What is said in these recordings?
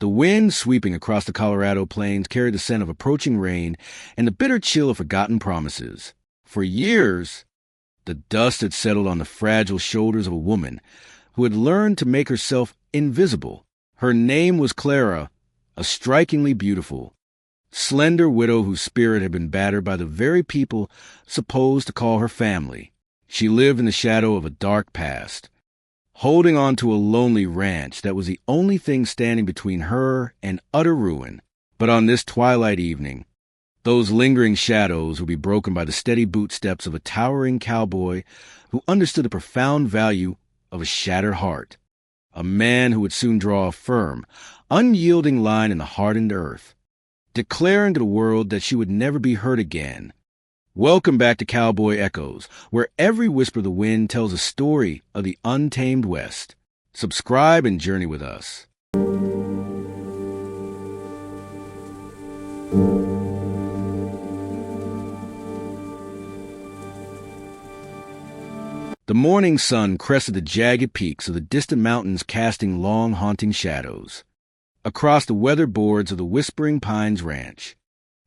The wind sweeping across the Colorado plains carried the scent of approaching rain and the bitter chill of forgotten promises. For years, the dust had settled on the fragile shoulders of a woman who had learned to make herself invisible. Her name was Clara, a strikingly beautiful, slender widow whose spirit had been battered by the very people supposed to call her family. She lived in the shadow of a dark past, holding on to a lonely ranch that was the only thing standing between her and utter ruin. But on this twilight evening, those lingering shadows would be broken by the steady bootsteps of a towering cowboy who understood the profound value of a shattered heart, a man who would soon draw a firm, unyielding line in the hardened earth, declaring to the world that she would never be hurt again. Welcome back to Cowboy Echoes, where every whisper of the wind tells a story of the untamed West. Subscribe and journey with us. The morning sun crested the jagged peaks of the distant mountains, casting long, haunting shadows across the weathered boards of the Whispering Pines Ranch.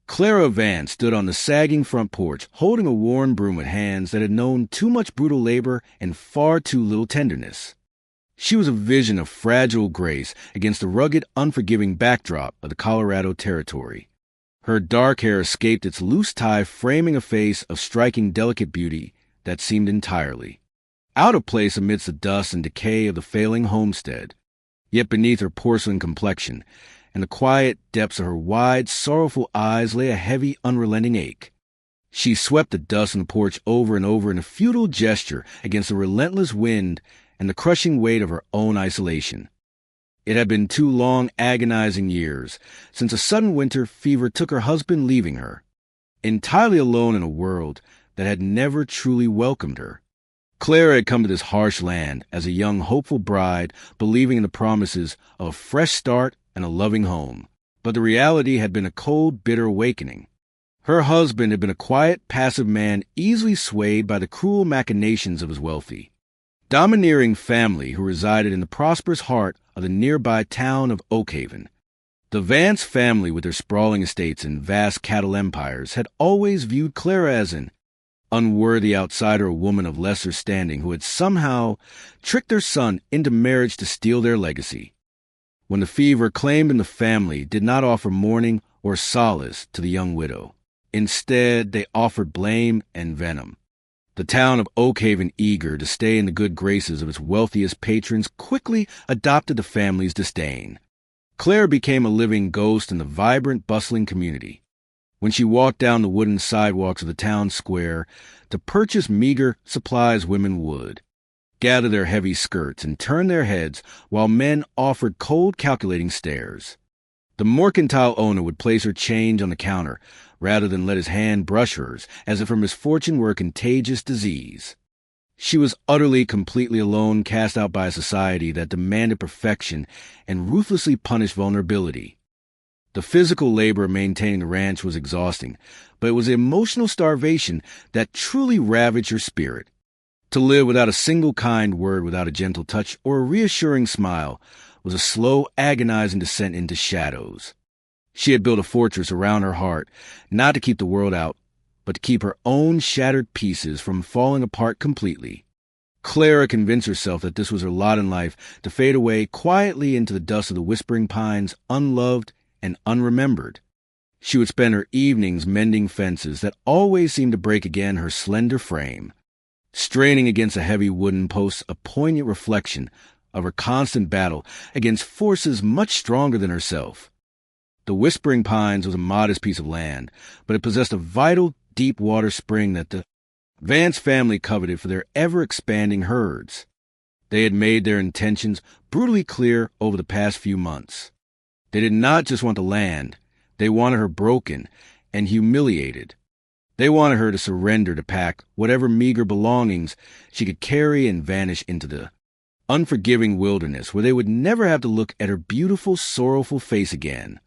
Clara Vance stood on the sagging front porch, holding a worn broom with hands that had known too much brutal labor and far too little tenderness. She was a vision of fragile grace against the rugged, unforgiving backdrop of the Colorado Territory. Her dark hair escaped its loose tie, framing a face of striking, delicate beauty that seemed entirely out of place amidst the dust and decay of the failing homestead. Yet beneath her porcelain complexion and the quiet depths of her wide, sorrowful eyes lay a heavy, unrelenting ache. She swept the dust on the porch over and over in a futile gesture against the relentless wind and the crushing weight of her own isolation. It had been 2 long, agonizing years since a sudden winter fever took her husband, leaving her entirely alone in a world that had never truly welcomed her. Clara had come to this harsh land as a young, hopeful bride, believing in the promises of a fresh start and a loving home. But the reality had been a cold, bitter awakening. Her husband had been a quiet, passive man, easily swayed by the cruel machinations of his wealthy, domineering family who resided in the prosperous heart of the nearby town of Oakhaven. The Vance family, with their sprawling estates and vast cattle empires, had always viewed Clara as an unworthy outsider, a woman of lesser standing who had somehow tricked their son into marriage to steal their legacy. When the fever claimed in the family did not offer mourning or solace to the young widow. Instead, they offered blame and venom. The town of Oakhaven, eager to stay in the good graces of its wealthiest patrons, quickly adopted the family's disdain. Claire became a living ghost in the vibrant, bustling community. When she walked down the wooden sidewalks of the town square to purchase meager supplies, women would gather their heavy skirts and turn their heads while men offered cold, calculating stares. The mercantile owner would place her change on the counter rather than let his hand brush hers, as if her misfortune were a contagious disease. She was utterly, completely alone, cast out by a society that demanded perfection and ruthlessly punished vulnerability. The physical labor of maintaining the ranch was exhausting, but it was the emotional starvation that truly ravaged her spirit. To live without a single kind word, without a gentle touch or a reassuring smile, was a slow, agonizing descent into shadows. She had built a fortress around her heart, not to keep the world out, but to keep her own shattered pieces from falling apart completely. Clara convinced herself that this was her lot in life, to fade away quietly into the dust of the Whispering Pines, unloved and unremembered. She would spend her evenings mending fences that always seemed to break again her slender frame, straining against a heavy wooden post, a poignant reflection of her constant battle against forces much stronger than herself. The Whispering Pines was a modest piece of land, but it possessed a vital, deep water spring that the Vance family coveted for their ever-expanding herds. They had made their intentions brutally clear over the past few months. They did not just want the land, they wanted her broken and humiliated. They wanted her to surrender, to pack whatever meager belongings she could carry and vanish into the unforgiving wilderness where they would never have to look at her beautiful, sorrowful face again.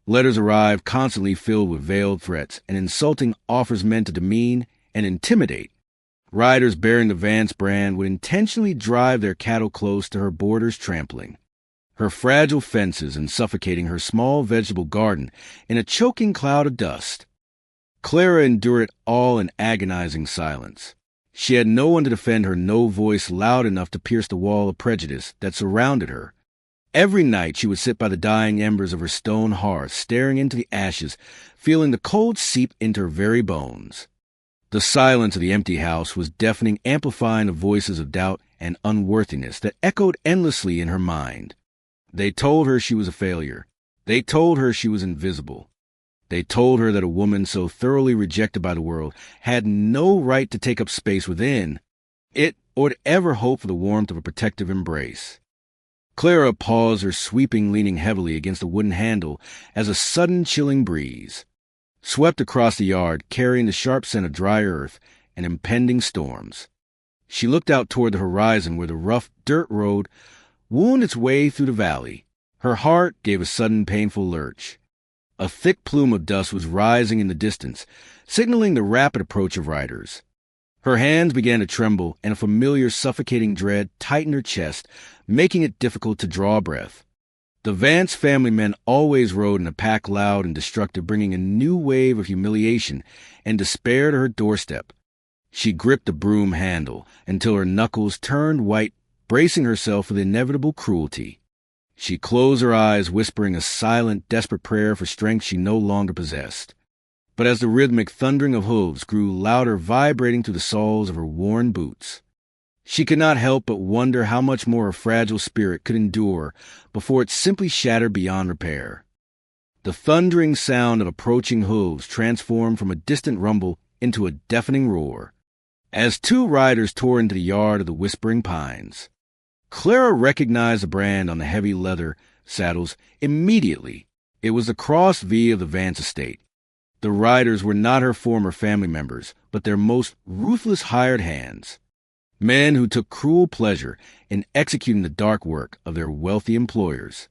Letters arrived constantly filled with veiled threats and insulting offers meant to demean and intimidate. Riders bearing the Vance brand would intentionally drive their cattle close to her borders, trampling her fragile fences and suffocating her small vegetable garden in a choking cloud of dust. Clara endured it all in agonizing silence. She had no one to defend her, no voice loud enough to pierce the wall of prejudice that surrounded her. Every night she would sit by the dying embers of her stone hearth, staring into the ashes, feeling the cold seep into her very bones. The silence of the empty house was deafening, amplifying the voices of doubt and unworthiness that echoed endlessly in her mind. They told her she was a failure. They told her she was invisible. They told her that a woman so thoroughly rejected by the world had no right to take up space within it or to ever hope for the warmth of a protective embrace. Clara paused, her sweeping leaning heavily against the wooden handle as a sudden chilling breeze swept across the yard, carrying the sharp scent of dry earth and impending storms. She looked out toward the horizon where the rough dirt road wound its way through the valley. Her heart gave a sudden painful lurch. A thick plume of dust was rising in the distance, signaling the rapid approach of riders. Her hands began to tremble, and a familiar suffocating dread tightened her chest, making it difficult to draw breath. The Vance family men always rode in a pack, loud and destructive, bringing a new wave of humiliation and despair to her doorstep. She gripped the broom handle until her knuckles turned white, bracing herself for the inevitable cruelty. She closed her eyes, whispering a silent, desperate prayer for strength she no longer possessed. But as the rhythmic thundering of hooves grew louder, vibrating through the soles of her worn boots, she could not help but wonder how much more her fragile spirit could endure before it simply shattered beyond repair. The thundering sound of approaching hooves transformed from a distant rumble into a deafening roar as two riders tore into the yard of the Whispering Pines. Clara recognized the brand on the heavy leather saddles immediately. It was the Cross V of the Vance estate. The riders were not her former family members, but their most ruthless hired hands. Men who took cruel pleasure in executing the dark work of their wealthy employers.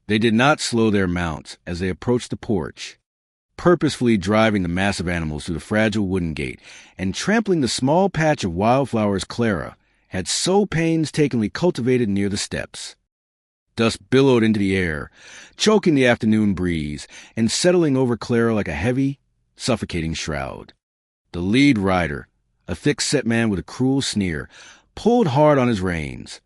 They did not slow their mounts as they approached the porch, purposefully driving the massive animals through the fragile wooden gate and trampling the small patch of wildflowers Clara had so painstakingly cultivated near the steps. Dust billowed into the air, choking the afternoon breeze and settling over Clara like a heavy, suffocating shroud. The lead rider, a thick-set man with a cruel sneer, pulled hard on his reins,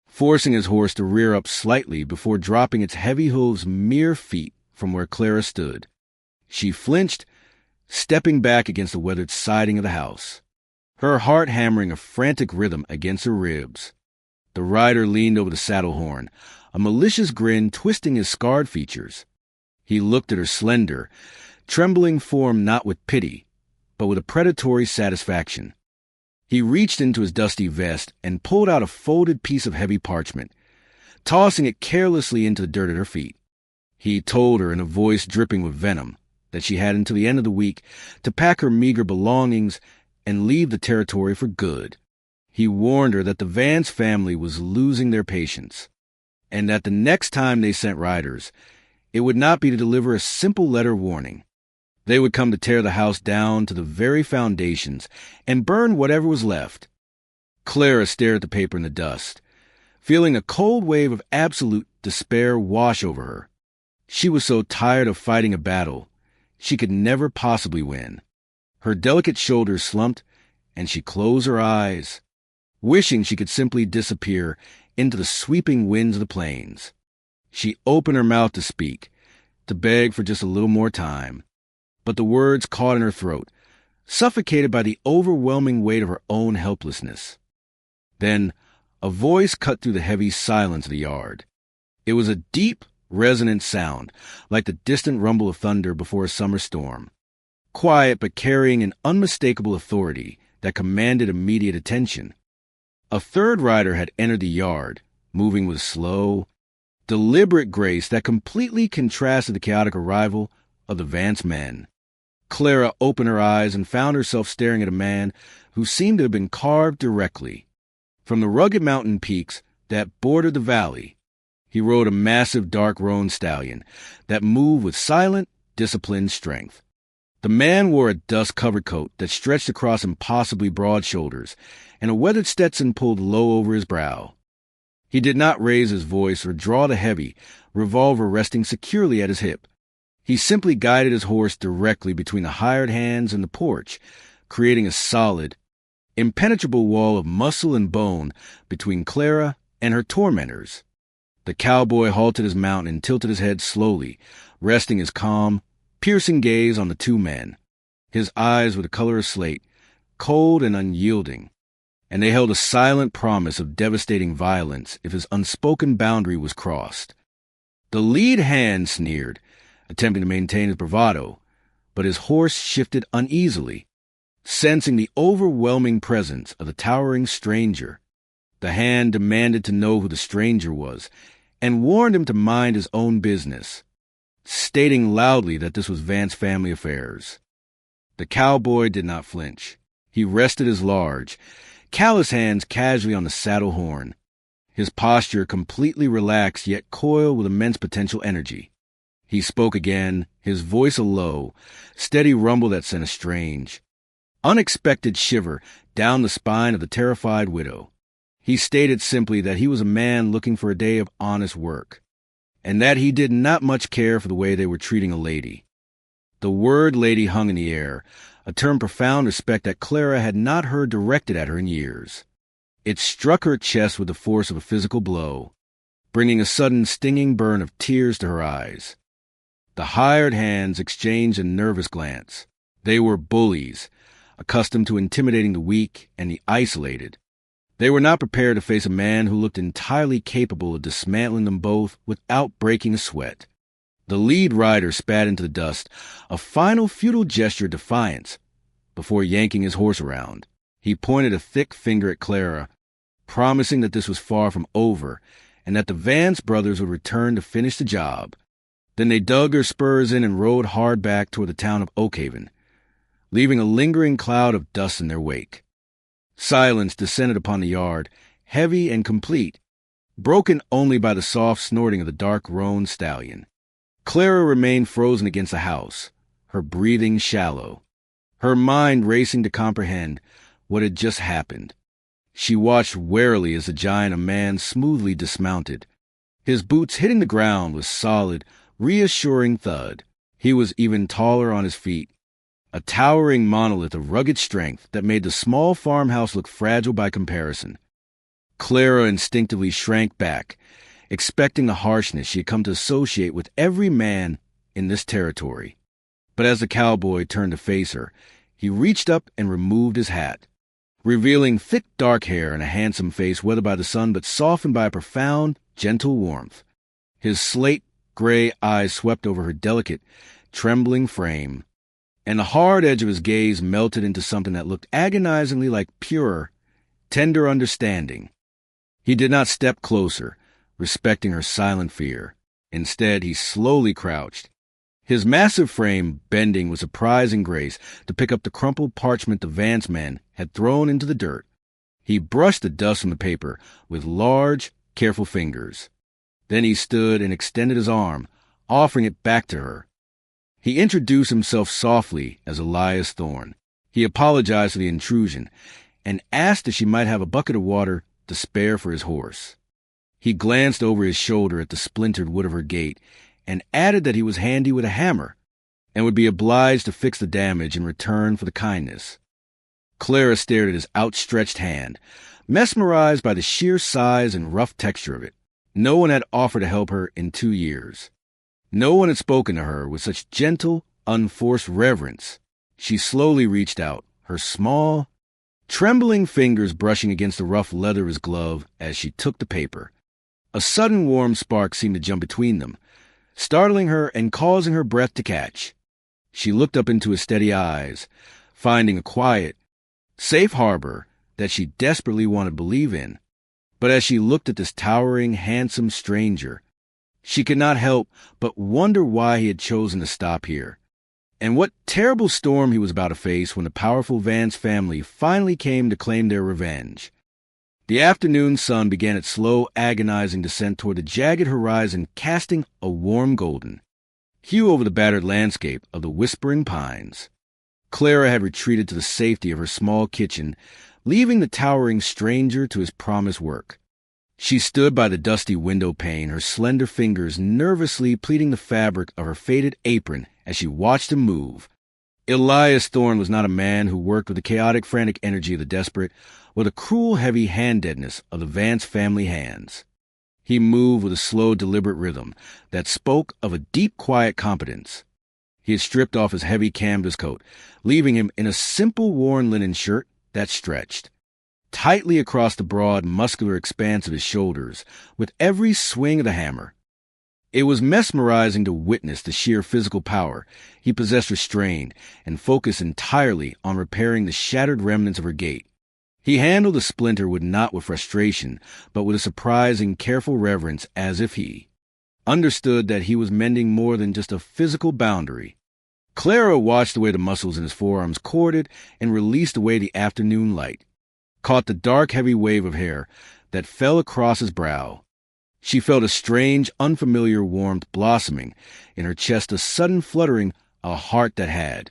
forcing his horse to rear up slightly before dropping its heavy hooves mere feet from where Clara stood. She flinched, stepping back against the weathered siding of the house, her heart hammering a frantic rhythm against her ribs. The rider leaned over the saddle horn, a malicious grin twisting his scarred features. He looked at her slender, trembling form not with pity, but with a predatory satisfaction. He reached into his dusty vest and pulled out a folded piece of heavy parchment, tossing it carelessly into the dirt at her feet. He told her in a voice dripping with venom that she had until the end of the week to pack her meager belongings and leave the territory for good. He warned her that the Vance family was losing their patience, and that the next time they sent riders, it would not be to deliver a simple letter warning. They would come to tear the house down to the very foundations and burn whatever was left. Clara stared at the paper in the dust, feeling a cold wave of absolute despair wash over her. She was so tired of fighting a battle she could never possibly win. Her delicate shoulders slumped, and she closed her eyes, wishing she could simply disappear into the sweeping winds of the plains. She opened her mouth to speak, to beg for just a little more time, but the words caught in her throat, suffocated by the overwhelming weight of her own helplessness. Then a voice cut through the heavy silence of the yard. It was a deep, resonant sound, like the distant rumble of thunder before a summer storm, quiet but carrying an unmistakable authority that commanded immediate attention. A third rider had entered the yard, moving with slow, deliberate grace that completely contrasted the chaotic arrival of the Vance men. Clara opened her eyes and found herself staring at a man who seemed to have been carved directly from the rugged mountain peaks that bordered the valley. He rode a massive dark roan stallion that moved with silent, disciplined strength. The man wore a dust-covered coat that stretched across impossibly broad shoulders, and a weathered Stetson pulled low over his brow. He did not raise his voice or draw the heavy revolver resting securely at his hip. He simply guided his horse directly between the hired hands and the porch, creating a solid, impenetrable wall of muscle and bone between Clara and her tormentors. The cowboy halted his mount and tilted his head slowly, resting his calm, piercing gaze on the two men. His eyes were the color of slate, cold and unyielding, and they held a silent promise of devastating violence if his unspoken boundary was crossed. The lead hand sneered, attempting to maintain his bravado, but his horse shifted uneasily. Sensing the overwhelming presence of the towering stranger, the hand demanded to know who the stranger was and warned him to mind his own business, stating loudly that this was Vance family affairs. The cowboy did not flinch. He rested his large, callous hands casually on the saddle horn, his posture completely relaxed yet coiled with immense potential energy. He spoke again, his voice a low, steady rumble that sent a strange, unexpected shiver down the spine of the terrified widow. He stated simply that he was a man looking for a day of honest work, and that he did not much care for the way they were treating a lady. The word lady hung in the air, a term profound respect that Clara had not heard directed at her in years. It struck her chest with the force of a physical blow, bringing a sudden stinging burn of tears to her eyes. The hired hands exchanged a nervous glance. They were bullies, accustomed to intimidating the weak and the isolated. They were not prepared to face a man who looked entirely capable of dismantling them both without breaking a sweat. The lead rider spat into the dust, a final futile gesture of defiance, before yanking his horse around. He pointed a thick finger at Clara, promising that this was far from over and that the Vance brothers would return to finish the job. Then they dug their spurs in and rode hard back toward the town of Oakhaven, leaving a lingering cloud of dust in their wake. Silence descended upon the yard, heavy and complete, broken only by the soft snorting of the dark roan stallion. Clara remained frozen against the house, her breathing shallow, her mind racing to comprehend what had just happened. She watched warily as the giant of man smoothly dismounted, his boots hitting the ground with solid, reassuring thud. He was even taller on his feet, a towering monolith of rugged strength that made the small farmhouse look fragile by comparison. Clara instinctively shrank back, expecting the harshness she had come to associate with every man in this territory. But as the cowboy turned to face her, he reached up and removed his hat, revealing thick dark hair and a handsome face weathered by the sun but softened by a profound, gentle warmth. His slate-gray eyes swept over her delicate, trembling frame, and the hard edge of his gaze melted into something that looked agonizingly like pure, tender understanding. He did not step closer, respecting her silent fear. Instead, he slowly crouched, his massive frame bending with surprising grace to pick up the crumpled parchment the Vance men had thrown into the dirt. He brushed the dust from the paper with large, careful fingers. Then he stood and extended his arm, offering it back to her. He introduced himself softly as Elias Thorne. He apologized for the intrusion and asked if she might have a bucket of water to spare for his horse. He glanced over his shoulder at the splintered wood of her gate and added that he was handy with a hammer and would be obliged to fix the damage in return for the kindness. Clara stared at his outstretched hand, mesmerized by the sheer size and rough texture of it. No one had offered to help her in 2 years. No one had spoken to her with such gentle, unforced reverence. She slowly reached out, her small, trembling fingers brushing against the rough leather of his glove as she took the paper. A sudden warm spark seemed to jump between them, startling her and causing her breath to catch. She looked up into his steady eyes, finding a quiet, safe harbor that she desperately wanted to believe in. But as she looked at this towering, handsome stranger, she could not help but wonder why he had chosen to stop here, and what terrible storm he was about to face when the powerful Vance family finally came to claim their revenge. The afternoon sun began its slow, agonizing descent toward the jagged horizon, casting a warm golden hue over the battered landscape of the whispering pines. Clara had retreated to the safety of her small kitchen, leaving the towering stranger to his promised work. She stood by the dusty window pane, her slender fingers nervously pleating the fabric of her faded apron as she watched him move. Elias Thorne was not a man who worked with the chaotic, frantic energy of the desperate, or the cruel, heavy hand-deadness of the Vance family hands. He moved with a slow, deliberate rhythm that spoke of a deep, quiet competence. He had stripped off his heavy canvas coat, leaving him in a simple, worn linen shirt that stretched tightly across the broad, muscular expanse of his shoulders with every swing of the hammer. It was mesmerizing to witness the sheer physical power he possessed, restrained and focused entirely on repairing the shattered remnants of her gait. He handled the splinter not with frustration, but with a surprising, careful reverence, as if he understood that he was mending more than just a physical boundary. Clara watched the way the muscles in his forearms corded and released away the afternoon light, caught the dark, heavy wave of hair that fell across his brow. She felt a strange, unfamiliar warmth blossoming in her chest, a sudden fluttering of a heart that had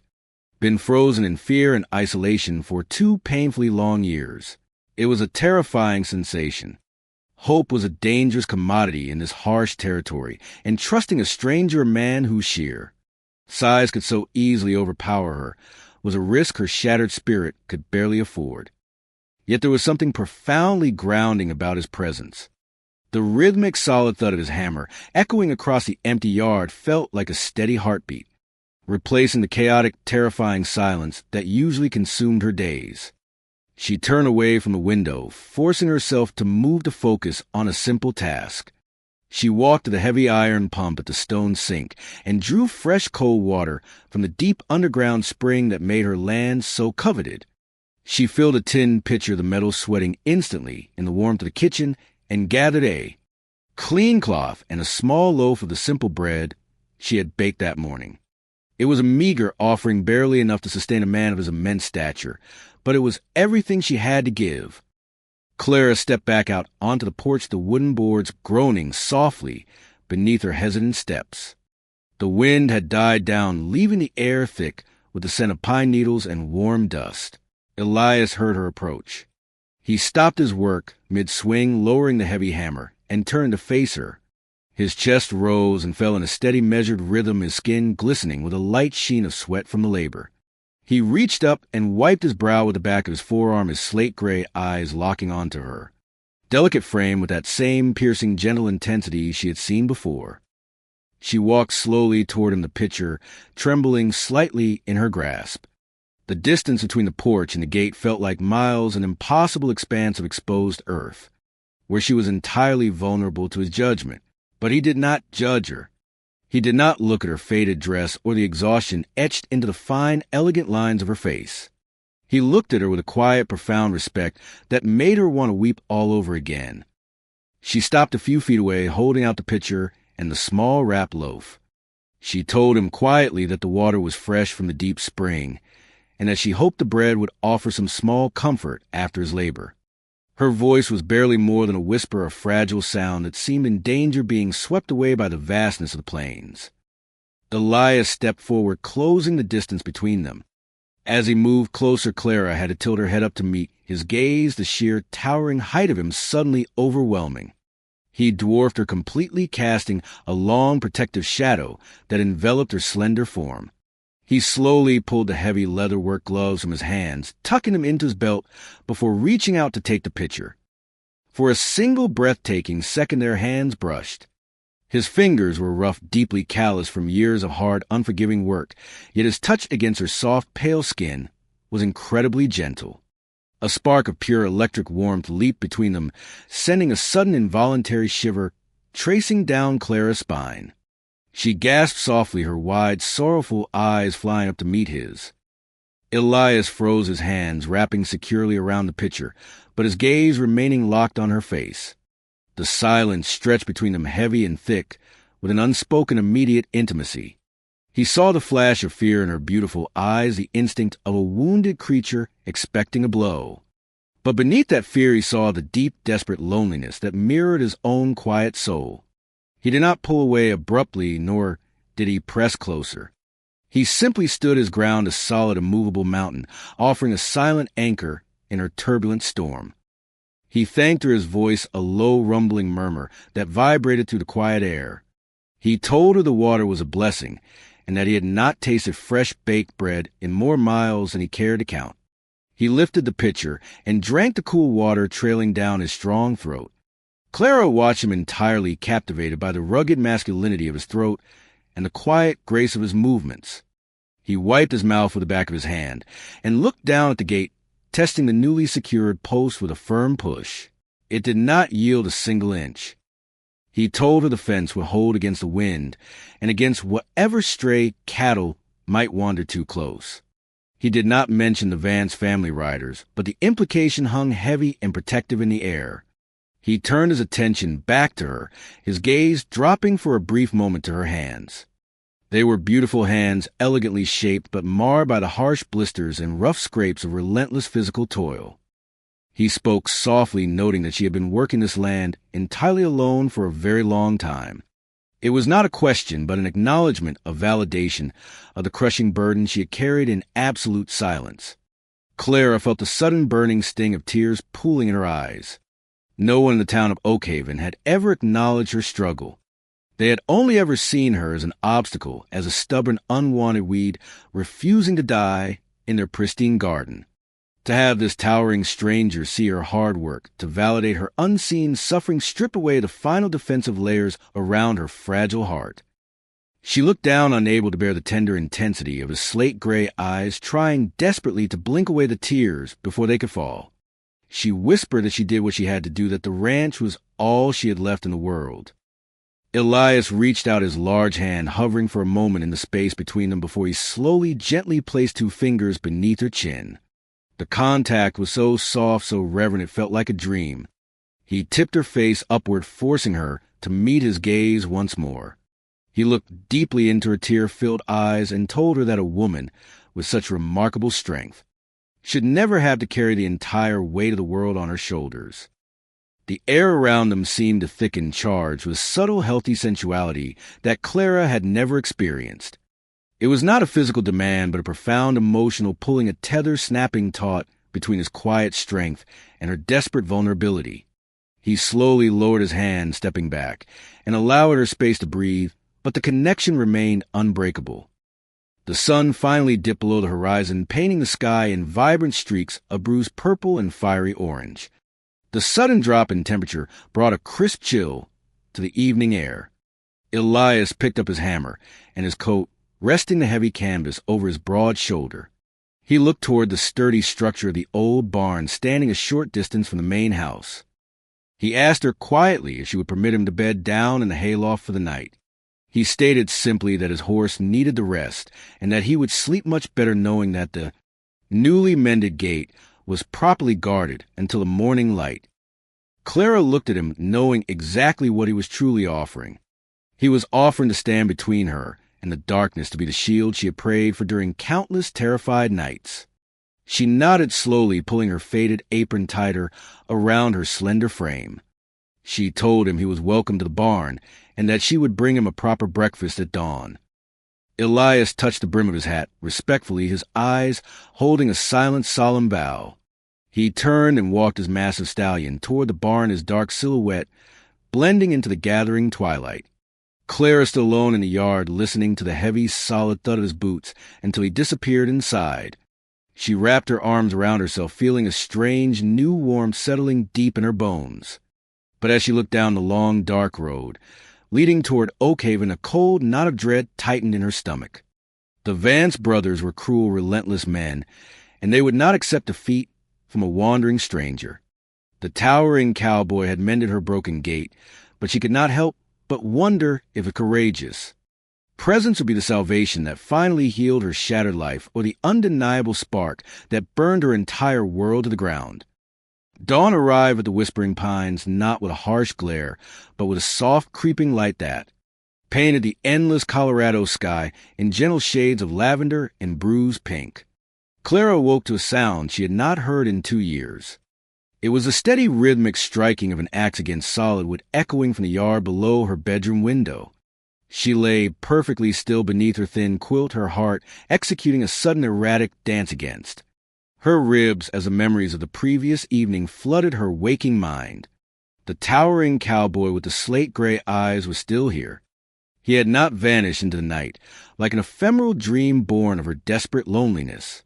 been frozen in fear and isolation for 2 painfully long years. It was a terrifying sensation. Hope was a dangerous commodity in this harsh territory, and trusting a stranger, a man whose sheer size could so easily overpower her, was a risk her shattered spirit could barely afford. Yet there was something profoundly grounding about his presence. The rhythmic, solid thud of his hammer, echoing across the empty yard, felt like a steady heartbeat, replacing the chaotic, terrifying silence that usually consumed her days. She turned away from the window, forcing herself to move the focus on a simple task. She walked to the heavy iron pump at the stone sink and drew fresh cold water from the deep underground spring that made her land so coveted. She filled a tin pitcher, the metal sweating instantly in the warmth of the kitchen, and gathered a clean cloth and a small loaf of the simple bread she had baked that morning. It was a meager offering, barely enough to sustain a man of his immense stature, but it was everything she had to give. Clara stepped back out onto the porch, the wooden boards groaning softly beneath her hesitant steps. The wind had died down, leaving the air thick with the scent of pine needles and warm dust. Elias heard her approach. He stopped his work mid-swing, lowering the heavy hammer, and turned to face her. His chest rose and fell in a steady, measured rhythm, his skin glistening with a light sheen of sweat from the labor. He reached up and wiped his brow with the back of his forearm, his slate-gray eyes locking onto her delicate frame with that same piercing, gentle intensity she had seen before. She walked slowly toward him, the pitcher trembling slightly in her grasp. The distance between the porch and the gate felt like miles, an impossible expanse of exposed earth, where she was entirely vulnerable to his judgment. But he did not judge her. He did not look at her faded dress or the exhaustion etched into the fine, elegant lines of her face. He looked at her with a quiet, profound respect that made her want to weep all over again. She stopped a few feet away, holding out the pitcher and the small wrapped loaf. She told him quietly that the water was fresh from the deep spring, and that she hoped the bread would offer some small comfort after his labor. Her voice was barely more than a whisper of fragile sound that seemed in danger of being swept away by the vastness of the plains. Elias stepped forward, closing the distance between them. As he moved closer, Clara had to tilt her head up to meet his gaze, the sheer, towering height of him suddenly overwhelming. He dwarfed her completely, casting a long, protective shadow that enveloped her slender form. He slowly pulled the heavy leatherwork gloves from his hands, tucking them into his belt before reaching out to take the pitcher. For a single breathtaking second their hands brushed. His fingers were rough, deeply calloused from years of hard, unforgiving work, yet his touch against her soft, pale skin was incredibly gentle. A spark of pure electric warmth leaped between them, sending a sudden involuntary shiver tracing down Clara's spine. She gasped softly, her wide, sorrowful eyes flying up to meet his. Elias froze his hands, wrapping securely around the pitcher, but his gaze remaining locked on her face. The silence stretched between them, heavy and thick, with an unspoken immediate intimacy. He saw the flash of fear in her beautiful eyes, the instinct of a wounded creature expecting a blow. But beneath that fear he saw the deep, desperate loneliness that mirrored his own quiet soul. He did not pull away abruptly, nor did he press closer. He simply stood his ground, a solid, immovable mountain, offering a silent anchor in her turbulent storm. He thanked her, his voice a low rumbling murmur that vibrated through the quiet air. He told her the water was a blessing, and that he had not tasted fresh baked bread in more miles than he cared to count. He lifted the pitcher and drank the cool water trailing down his strong throat. Clara watched him entirely captivated by the rugged masculinity of his throat and the quiet grace of his movements. He wiped his mouth with the back of his hand and looked down at the gate, testing the newly secured post with a firm push. It did not yield a single inch. He told her the fence would hold against the wind and against whatever stray cattle might wander too close. He did not mention the Vance family riders, but the implication hung heavy and protective in the air. He turned his attention back to her, his gaze dropping for a brief moment to her hands. They were beautiful hands, elegantly shaped but marred by the harsh blisters and rough scrapes of relentless physical toil. He spoke softly, noting that she had been working this land entirely alone for a very long time. It was not a question, but an acknowledgement of validation of the crushing burden she had carried in absolute silence. Clara felt the sudden burning sting of tears pooling in her eyes. No one in the town of Oakhaven had ever acknowledged her struggle. They had only ever seen her as an obstacle, as a stubborn, unwanted weed refusing to die in their pristine garden. To have this towering stranger see her hard work, to validate her unseen suffering, strip away the final defensive layers around her fragile heart. She looked down, unable to bear the tender intensity of his slate-gray eyes, trying desperately to blink away the tears before they could fall. She whispered that she did what she had to do, that the ranch was all she had left in the world. Elias reached out his large hand, hovering for a moment in the space between them before he slowly, gently placed 2 fingers beneath her chin. The contact was so soft, so reverent, it felt like a dream. He tipped her face upward, forcing her to meet his gaze once more. He looked deeply into her tear-filled eyes and told her that a woman with such remarkable strength should never have to carry the entire weight of the world on her shoulders. The air around them seemed to thicken, charged with subtle, healthy sensuality that Clara had never experienced. It was not a physical demand, but a profound emotional pulling, a tether snapping taut between his quiet strength and her desperate vulnerability. He slowly lowered his hand, stepping back, and allowed her space to breathe, but the connection remained unbreakable. The sun finally dipped below the horizon, painting the sky in vibrant streaks of bruised purple and fiery orange. The sudden drop in temperature brought a crisp chill to the evening air. Elias picked up his hammer and his coat, resting the heavy canvas over his broad shoulder. He looked toward the sturdy structure of the old barn standing a short distance from the main house. He asked her quietly if she would permit him to bed down in the hayloft for the night. He stated simply that his horse needed the rest, and that he would sleep much better knowing that the newly mended gate was properly guarded until the morning light. Clara looked at him, knowing exactly what he was truly offering. He was offering to stand between her and the darkness, to be the shield she had prayed for during countless terrified nights. She nodded slowly, pulling her faded apron tighter around her slender frame. She told him he was welcome to the barn, and that she would bring him a proper breakfast at dawn. Elias touched the brim of his hat, respectfully, his eyes holding a silent, solemn bow. He turned and walked his massive stallion toward the barn, his dark silhouette blending into the gathering twilight. Clara stood alone in the yard, listening to the heavy, solid thud of his boots until he disappeared inside. She wrapped her arms around herself, feeling a strange, new warmth settling deep in her bones. But as she looked down the long, dark road leading toward Oakhaven, a cold knot of dread tightened in her stomach. The Vance brothers were cruel, relentless men, and they would not accept defeat from a wandering stranger. The towering cowboy had mended her broken gait, but she could not help but wonder if a courageous presence would be the salvation that finally healed her shattered life, or the undeniable spark that burned her entire world to the ground. Dawn arrived at the Whispering Pines, not with a harsh glare, but with a soft, creeping light that painted the endless Colorado sky in gentle shades of lavender and bruised pink. Clara awoke to a sound she had not heard in 2 years. It was the steady, rhythmic striking of an axe against solid wood echoing from the yard below her bedroom window. She lay perfectly still beneath her thin quilt, her heart executing a sudden erratic dance against. Her ribs, as the memories of the previous evening flooded her waking mind. The towering cowboy with the slate-gray eyes was still here. He had not vanished into the night, like an ephemeral dream born of her desperate loneliness.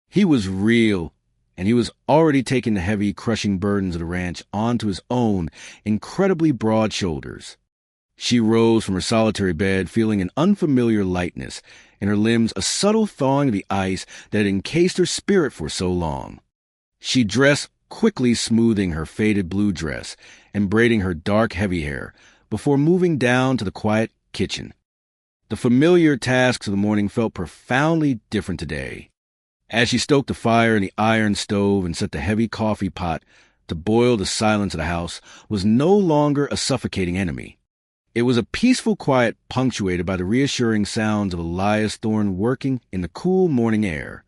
He was real, and he was already taking the heavy, crushing burdens of the ranch onto his own incredibly broad shoulders. She rose from her solitary bed, feeling an unfamiliar lightness, in her limbs a subtle thawing of the ice that had encased her spirit for so long. She dressed, quickly smoothing her faded blue dress and braiding her dark, heavy hair, before moving down to the quiet kitchen. The familiar tasks of the morning felt profoundly different today. As she stoked the fire in the iron stove and set the heavy coffee pot to boil, the silence of the house was no longer a suffocating enemy. It was a peaceful quiet punctuated by the reassuring sounds of Elias Thorne working in the cool morning air.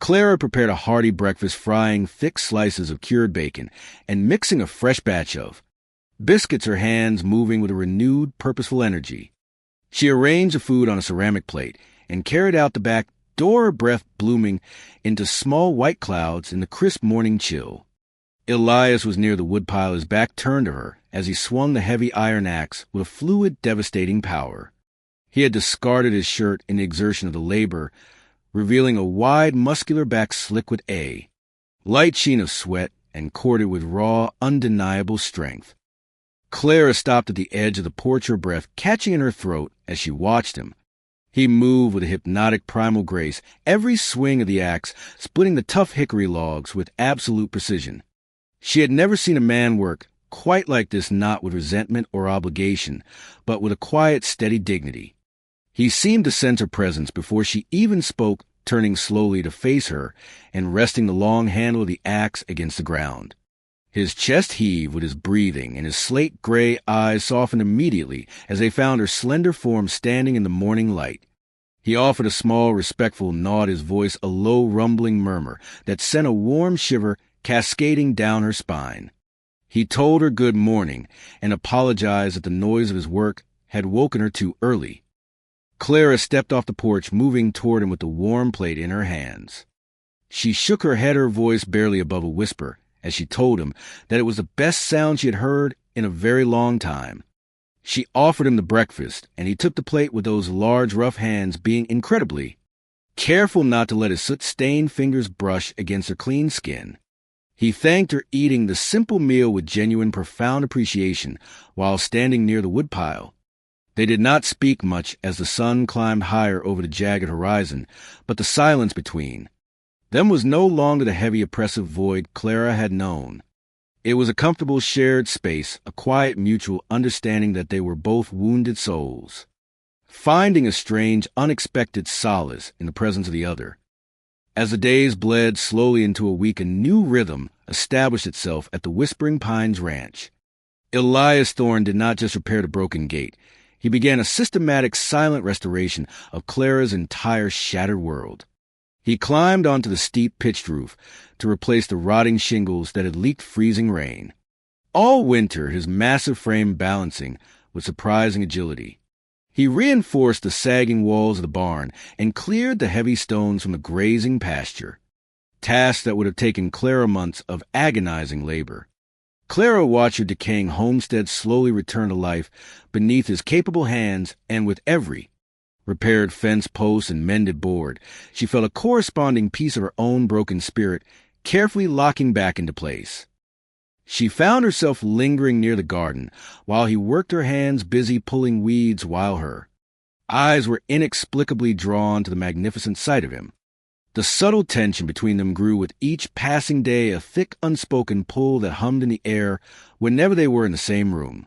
Clara prepared a hearty breakfast, frying thick slices of cured bacon and mixing a fresh batch of biscuits, her hands moving with a renewed, purposeful energy. She arranged the food on a ceramic plate and carried out the back door, her breath blooming into small white clouds in the crisp morning chill. Elias was near the woodpile, his back turned to her as he swung the heavy iron axe with a fluid, devastating power. He had discarded his shirt in the exertion of the labor, revealing a wide, muscular back slick with light sheen of sweat and corded with raw, undeniable strength. Clara stopped at the edge of the porch, her breath catching in her throat as she watched him. He moved with a hypnotic primal grace, every swing of the axe splitting the tough hickory logs with absolute precision. She had never seen a man work quite like this, not with resentment or obligation, but with a quiet, steady dignity. He seemed to sense her presence before she even spoke, turning slowly to face her and resting the long handle of the axe against the ground. His chest heaved with his breathing, and his slate-gray eyes softened immediately as they found her slender form standing in the morning light. He offered a small, respectful nod, his voice a low, rumbling murmur that sent a warm shiver cascading down her spine. He told her good morning and apologized that the noise of his work had woken her too early. Clara stepped off the porch, moving toward him with the warm plate in her hands. She shook her head, her voice barely above a whisper, as she told him that it was the best sound she had heard in a very long time. She offered him the breakfast, and he took the plate with those large, rough hands, being incredibly careful not to let his soot-stained fingers brush against her clean skin. He thanked her, eating the simple meal with genuine, profound appreciation while standing near the woodpile. They did not speak much as the sun climbed higher over the jagged horizon, but the silence between them was no longer the heavy, oppressive void Clara had known. It was a comfortable shared space, a quiet mutual understanding that they were both wounded souls, finding a strange, unexpected solace in the presence of the other. As the days bled slowly into a week, a new rhythm established itself at the Whispering Pines Ranch. Elias Thorne did not just repair the broken gate. He began a systematic, silent restoration of Clara's entire shattered world. He climbed onto the steep pitched roof to replace the rotting shingles that had leaked freezing rain. All winter, his massive frame balancing with surprising agility. He reinforced the sagging walls of the barn and cleared the heavy stones from the grazing pasture, tasks that would have taken Clara months of agonizing labor. Clara watched her decaying homestead slowly return to life beneath his capable hands, and with every repaired fence post and mended board, she felt a corresponding piece of her own broken spirit carefully locking back into place. She found herself lingering near the garden while he worked, her hands busy pulling weeds, while her eyes were inexplicably drawn to the magnificent sight of him. The subtle tension between them grew with each passing day, a thick, unspoken pull that hummed in the air whenever they were in the same room.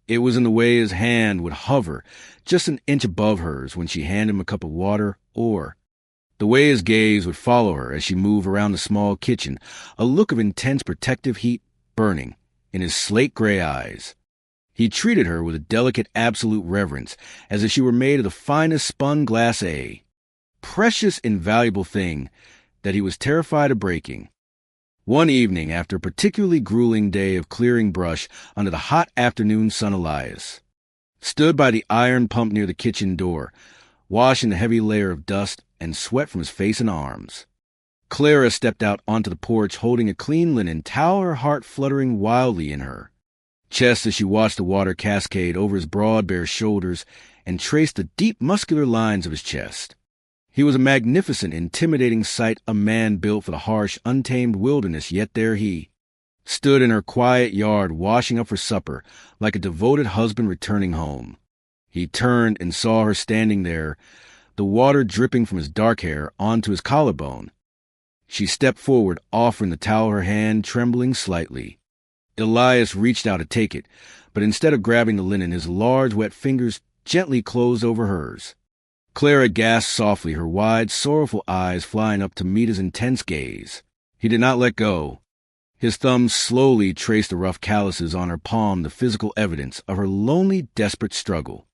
It was in the way his hand would hover just an inch above hers when she handed him a cup of water, or the way his gaze would follow her as she moved around the small kitchen, a look of intense protective heat burning in his slate-gray eyes. He treated her with a delicate, absolute reverence, as if she were made of the finest spun glace, a precious, invaluable thing that he was terrified of breaking. One evening, after a particularly grueling day of clearing brush under the hot afternoon sun, Elias stood by the iron pump near the kitchen door, washing the heavy layer of dust and sweat from his face and arms. Clara stepped out onto the porch holding a clean linen towel, her heart fluttering wildly in her chest as she watched the water cascade over his broad, bare shoulders and traced the deep, muscular lines of his chest. He was a magnificent, intimidating sight, a man built for the harsh, untamed wilderness, yet there he stood in her quiet yard washing up for supper like a devoted husband returning home. He turned and saw her standing there, the water dripping from his dark hair onto his collarbone. She stepped forward, offering the towel, her hand trembling slightly. Elias reached out to take it, but instead of grabbing the linen, his large, wet fingers gently closed over hers. Clara gasped softly, her wide, sorrowful eyes flying up to meet his intense gaze. He did not let go. His thumbs slowly traced the rough calluses on her palm, the physical evidence of her lonely, desperate struggle.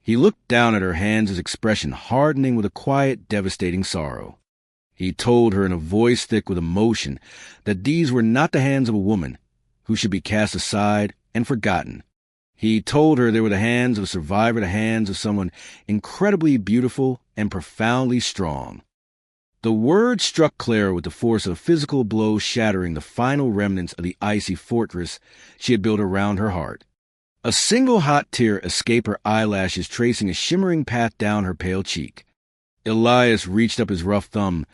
He looked down at her hands, his expression hardening with a quiet, devastating sorrow. He told her in a voice thick with emotion that these were not the hands of a woman who should be cast aside and forgotten. He told her they were the hands of a survivor, the hands of someone incredibly beautiful and profoundly strong. The word struck Clara with the force of a physical blow, shattering the final remnants of the icy fortress she had built around her heart. A single hot tear escaped her eyelashes, tracing a shimmering path down her pale cheek. Elias reached up his rough thumb,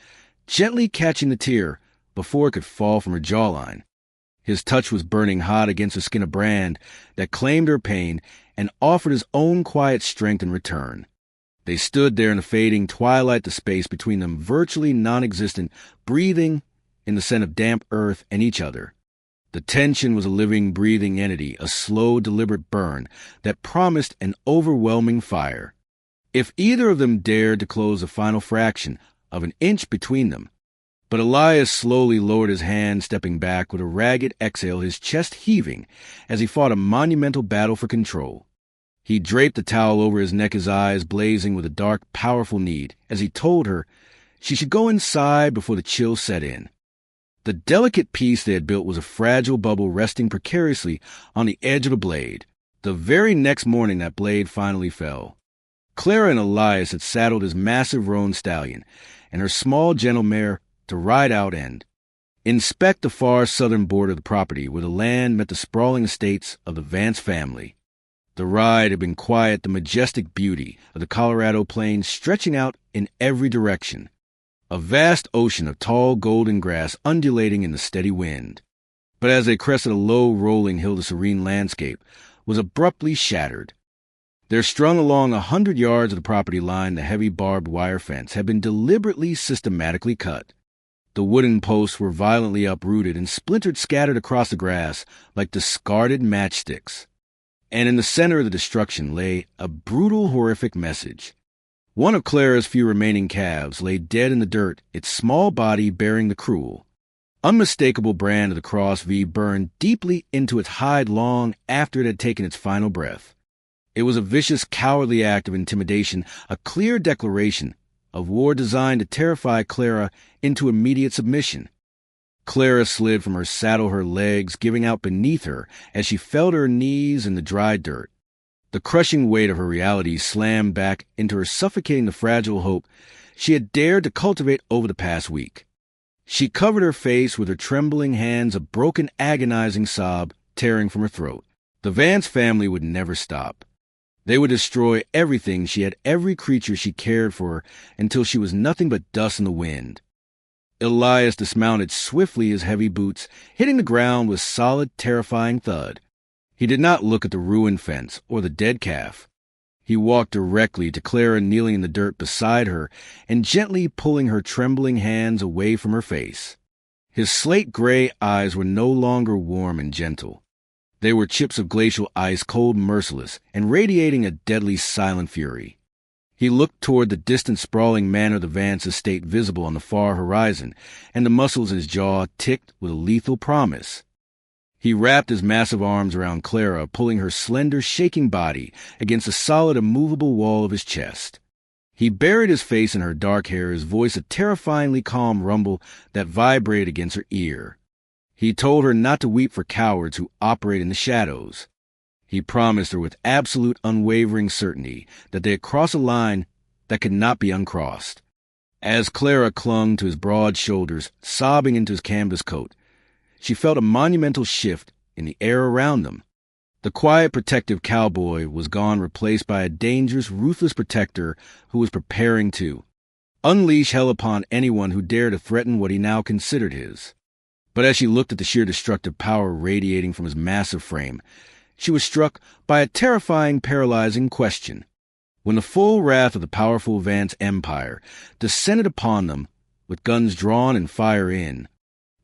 gently catching the tear before it could fall from her jawline. His touch was burning hot against the skin, a brand that claimed her pain and offered his own quiet strength in return. They stood there in the fading twilight, the space between them virtually non-existent, breathing in the scent of damp earth and each other. The tension was a living, breathing entity, a slow, deliberate burn that promised an overwhelming fire. If either of them dared to close the final fraction of an inch between them. But Elias slowly lowered his hand, stepping back with a ragged exhale, his chest heaving as he fought a monumental battle for control. He draped the towel over his neck, his eyes blazing with a dark, powerful need, as he told her she should go inside before the chill set in. The delicate piece they had built was a fragile bubble resting precariously on the edge of a blade. The very next morning that blade finally fell. Clara and Elias had saddled his massive roan stallion and her small, gentle mare to ride out and inspect the far southern border of the property where the land met the sprawling estates of the Vance family. The ride had been quiet, the majestic beauty of the Colorado plains stretching out in every direction. A vast ocean of tall golden grass undulating in the steady wind. But as they crested a low rolling hill, the serene landscape was abruptly shattered. There, strung along 100 yards of the property line, the heavy barbed wire fence had been deliberately, systematically cut. The wooden posts were violently uprooted and splintered, scattered across the grass like discarded matchsticks. And in the center of the destruction lay a brutal, horrific message. One of Clara's few remaining calves lay dead in the dirt, its small body bearing the cruel, unmistakable brand of the cross V burned deeply into its hide long after it had taken its final breath. It was a vicious, cowardly act of intimidation, a clear declaration of war designed to terrify Clara into immediate submission. Clara slid from her saddle, her legs giving out beneath her as she fell to her knees in the dry dirt. The crushing weight of her reality slammed back into her, suffocating the fragile hope she had dared to cultivate over the past week. She covered her face with her trembling hands, a broken, agonizing sob tearing from her throat. The Vance family would never stop. They would destroy everything she had, every creature she cared for, until she was nothing but dust in the wind. Elias dismounted swiftly, his heavy boots hitting the ground with solid, terrifying thud. He did not look at the ruined fence or the dead calf. He walked directly to Clara, kneeling in the dirt beside her and gently pulling her trembling hands away from her face. His slate-gray eyes were no longer warm and gentle. They were chips of glacial ice, cold, merciless, and radiating a deadly, silent fury. He looked toward the distant, sprawling manor of the Vance estate visible on the far horizon, and the muscles in his jaw ticked with a lethal promise. He wrapped his massive arms around Clara, pulling her slender, shaking body against the solid, immovable wall of his chest. He buried his face in her dark hair, his voice a terrifyingly calm rumble that vibrated against her ear. He told her not to weep for cowards who operate in the shadows. He promised her with absolute, unwavering certainty that they had crossed a line that could not be uncrossed. As Clara clung to his broad shoulders, sobbing into his canvas coat, she felt a monumental shift in the air around them. The quiet, protective cowboy was gone, replaced by a dangerous, ruthless protector who was preparing to unleash hell upon anyone who dared to threaten what he now considered his. But as she looked at the sheer destructive power radiating from his massive frame, she was struck by a terrifying, paralyzing question. When the full wrath of the powerful Vance Empire descended upon them, with guns drawn and fire in,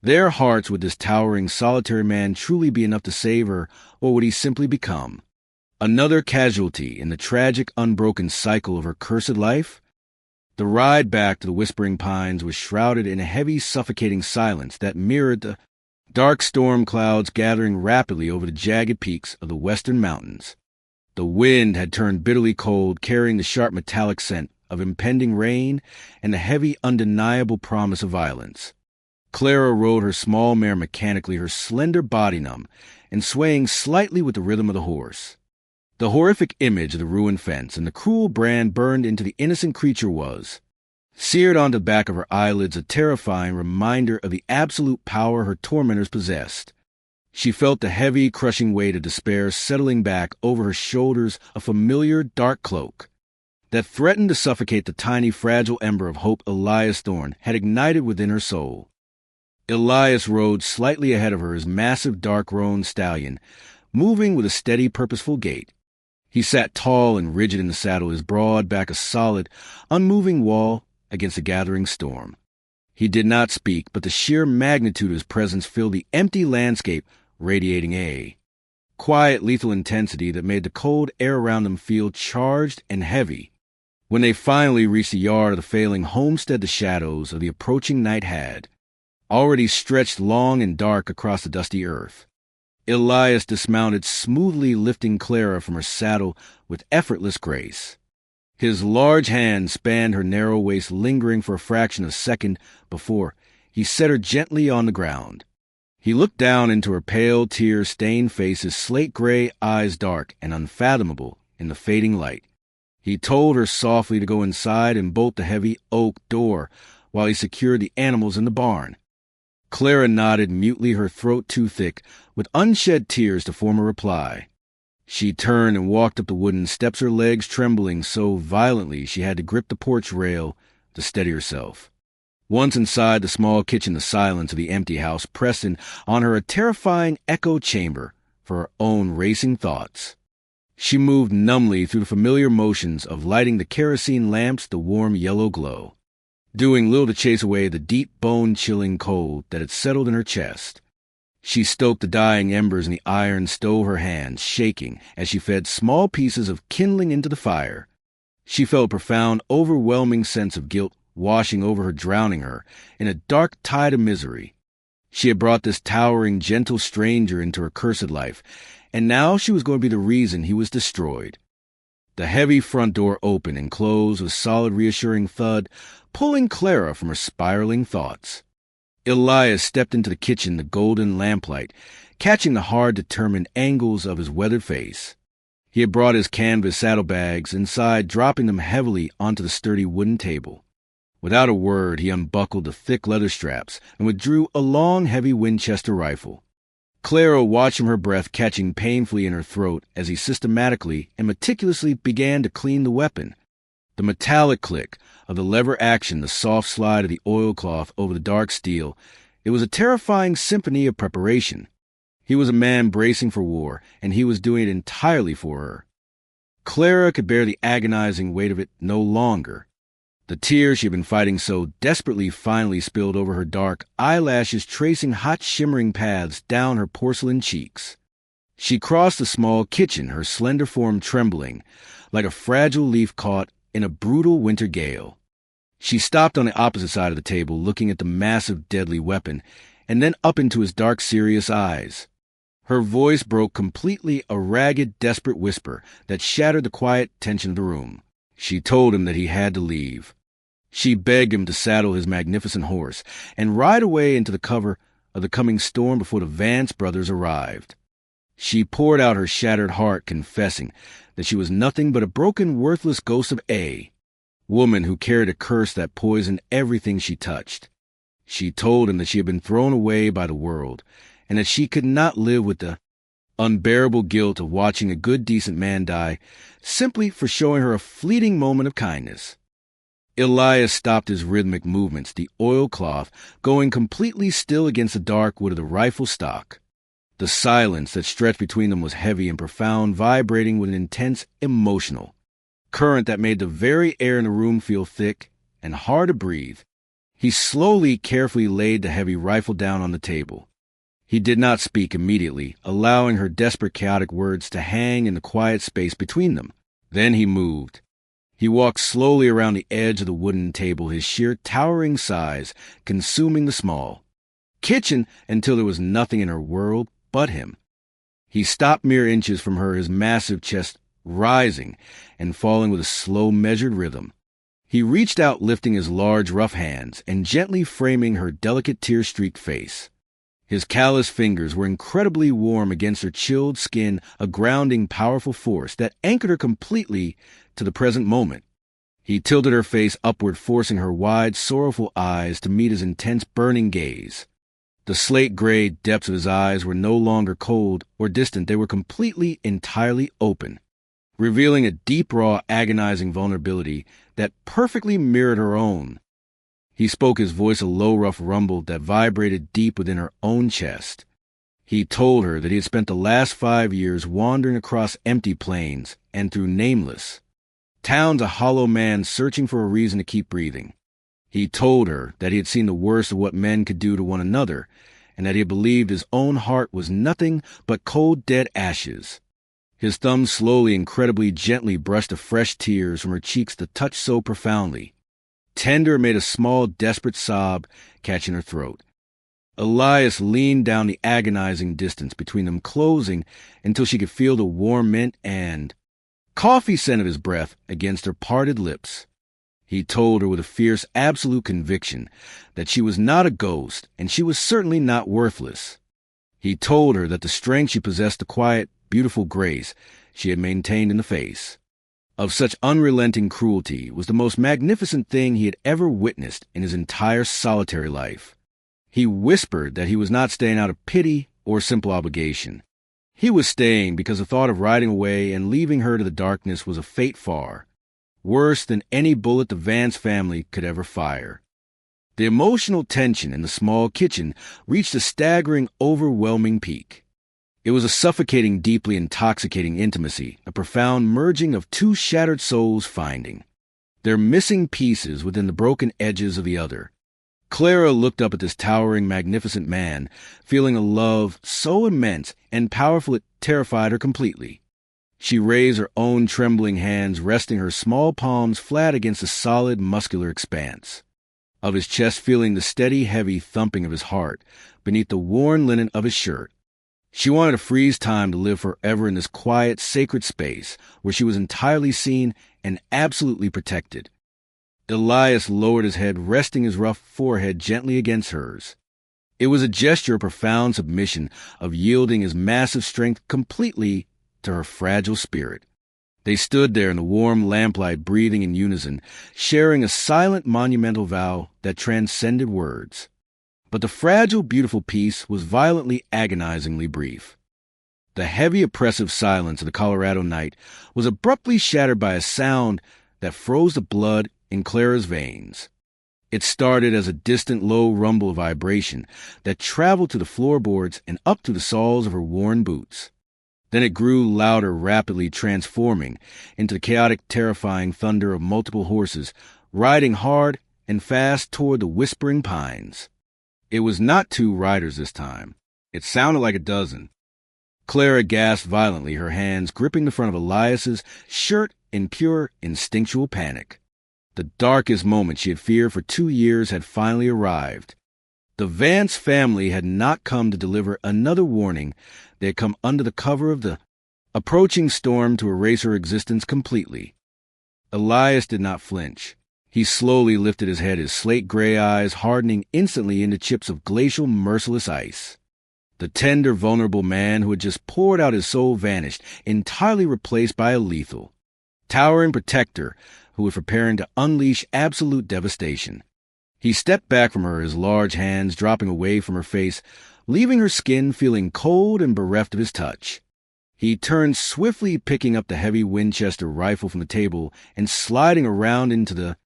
their hearts, would this towering, solitary man truly be enough to save her, or would he simply become another casualty in the tragic, unbroken cycle of her cursed life? The ride back to the Whispering Pines was shrouded in a heavy, suffocating silence that mirrored the dark storm clouds gathering rapidly over the jagged peaks of the western mountains. The wind had turned bitterly cold, carrying the sharp metallic scent of impending rain and the heavy, undeniable promise of violence. Clara rode her small mare mechanically, her slender body numb, and swaying slightly with the rhythm of the horse. The horrific image of the ruined fence and the cruel brand burned into the innocent creature was, seared onto the back of her eyelids, a terrifying reminder of the absolute power her tormentors possessed. She felt the heavy, crushing weight of despair settling back over her shoulders, a familiar, dark cloak that threatened to suffocate the tiny, fragile ember of hope Elias Thorne had ignited within her soul. Elias rode slightly ahead of her, his massive, dark-roan stallion, moving with a steady, purposeful gait. He sat tall and rigid in the saddle, his broad back a solid, unmoving wall against the gathering storm. He did not speak, but the sheer magnitude of his presence filled the empty landscape, radiating a quiet, lethal intensity that made the cold air around them feel charged and heavy. When they finally reached the yard of the failing homestead, the shadows of the approaching night had already stretched long and dark across the dusty earth. Elias dismounted, smoothly lifting Clara from her saddle with effortless grace. His large hand spanned her narrow waist, lingering for a fraction of a second before he set her gently on the ground. He looked down into her pale, tear-stained face, his slate-gray eyes dark and unfathomable in the fading light. He told her softly to go inside and bolt the heavy oak door while he secured the animals in the barn. Clara nodded mutely, her throat too thick, with unshed tears to form a reply. She turned and walked up the wooden steps, her legs trembling so violently she had to grip the porch rail to steady herself. Once inside the small kitchen, the silence of the empty house pressed in on her, a terrifying echo chamber for her own racing thoughts. She moved numbly through the familiar motions of lighting the kerosene lamps, the warm yellow glow, doing little to chase away the deep, bone-chilling cold that had settled in her chest. She stoked the dying embers in the iron stove, her hands shaking as she fed small pieces of kindling into the fire. She felt a profound, overwhelming sense of guilt washing over her, drowning her in a dark tide of misery. She had brought this towering, gentle stranger into her cursed life, and now she was going to be the reason he was destroyed. The heavy front door opened and closed with a solid, reassuring thud, pulling Clara from her spiraling thoughts. Elias stepped into the kitchen, the golden lamplight catching the hard, determined angles of his weathered face. He had brought his canvas saddlebags inside, dropping them heavily onto the sturdy wooden table. Without a word, he unbuckled the thick leather straps and withdrew a long, heavy Winchester rifle. Clara watched him, her breath catching painfully in her throat as he systematically and meticulously began to clean the weapon. The metallic click of the lever action, the soft slide of the oilcloth over the dark steel, it was a terrifying symphony of preparation. He was a man bracing for war, and he was doing it entirely for her. Clara could bear the agonizing weight of it no longer. The tears she had been fighting so desperately finally spilled over her dark eyelashes, tracing hot, shimmering paths down her porcelain cheeks. She crossed the small kitchen, her slender form trembling like a fragile leaf caught in a brutal winter gale. She stopped on the opposite side of the table, looking at the massive, deadly weapon, and then up into his dark, serious eyes. Her voice broke completely, a ragged, desperate whisper that shattered the quiet tension of the room. She told him that he had to leave. She begged him to saddle his magnificent horse and ride away into the cover of the coming storm before the Vance brothers arrived. She poured out her shattered heart, confessing that she was nothing but a broken, worthless ghost of A, woman who carried a curse that poisoned everything she touched. She told him that she had been thrown away by the world, and that she could not live with the unbearable guilt of watching a good, decent man die simply for showing her a fleeting moment of kindness. Elias stopped his rhythmic movements, the oilcloth going completely still against the dark wood of the rifle stock. The silence that stretched between them was heavy and profound, vibrating with an intense emotional current that made the very air in the room feel thick and hard to breathe. He slowly, carefully laid the heavy rifle down on the table. He did not speak immediately, allowing her desperate, chaotic words to hang in the quiet space between them. Then he moved. He walked slowly around the edge of the wooden table, his sheer towering size consuming the small kitchen until there was nothing in her world but him. He stopped mere inches from her, his massive chest rising and falling with a slow, measured rhythm. He reached out, lifting his large, rough hands and gently framing her delicate, tear-streaked face. His calloused fingers were incredibly warm against her chilled skin, a grounding, powerful force that anchored her completely to the present moment. He tilted her face upward, forcing her wide, sorrowful eyes to meet his intense, burning gaze. The slate-gray depths of his eyes were no longer cold or distant. They were completely, entirely open, revealing a deep, raw, agonizing vulnerability that perfectly mirrored her own. He spoke, his voice a low, rough rumble that vibrated deep within her own chest. He told her that he had spent the last 5 years wandering across empty plains and through nameless towns, a hollow man searching for a reason to keep breathing. He told her that he had seen the worst of what men could do to one another, and that he believed his own heart was nothing but cold, dead ashes. His thumb slowly, incredibly gently brushed the fresh tears from her cheeks to touch so profoundly. Tender made a small, desperate sob catch in her throat. Elias leaned down the agonizing distance between them, closing until she could feel the warm mint and coffee scent of his breath against her parted lips. He told her with a fierce, absolute conviction that she was not a ghost, and she was certainly not worthless. He told her that the strength she possessed, the quiet, beautiful grace she had maintained in the face of such unrelenting cruelty, was the most magnificent thing he had ever witnessed in his entire solitary life. He whispered that he was not staying out of pity or simple obligation. He was staying because the thought of riding away and leaving her to the darkness was a fate far worse than any bullet the Vance family could ever fire. The emotional tension in the small kitchen reached a staggering, overwhelming peak. It was a suffocating, deeply intoxicating intimacy, a profound merging of two shattered souls finding their missing pieces within the broken edges of the other. Clara looked up at this towering, magnificent man, feeling a love so immense and powerful it terrified her completely. She raised her own trembling hands, resting her small palms flat against the solid, muscular expanse of his chest, feeling the steady, heavy thumping of his heart beneath the worn linen of his shirt. She wanted to freeze time, to live forever in this quiet, sacred space where she was entirely seen and absolutely protected. Elias lowered his head, resting his rough forehead gently against hers. It was a gesture of profound submission, of yielding his massive strength completely to her fragile spirit. They stood there in the warm lamplight, breathing in unison, sharing a silent, monumental vow that transcended words. But the fragile, beautiful peace was violently, agonizingly brief. The heavy, oppressive silence of the Colorado night was abruptly shattered by a sound that froze the blood in Clara's veins. It started as a distant, low rumble of vibration that traveled to the floorboards and up to the soles of her worn boots. Then it grew louder, rapidly transforming into the chaotic, terrifying thunder of multiple horses riding hard and fast toward the whispering pines. It was not 2 riders this time. It sounded like a dozen. Clara gasped violently, her hands gripping the front of Elias's shirt in pure, instinctual panic. The darkest moment she had feared for 2 years had finally arrived. The Vance family had not come to deliver another warning. They had come under the cover of the approaching storm to erase her existence completely. Elias did not flinch. He slowly lifted his head, his slate-gray eyes hardening instantly into chips of glacial, merciless ice. The tender, vulnerable man who had just poured out his soul vanished, entirely replaced by a lethal, towering protector who was preparing to unleash absolute devastation. He stepped back from her, his large hands dropping away from her face, leaving her skin feeling cold and bereft of his touch. He turned swiftly, picking up the heavy Winchester rifle from the table and sliding around into the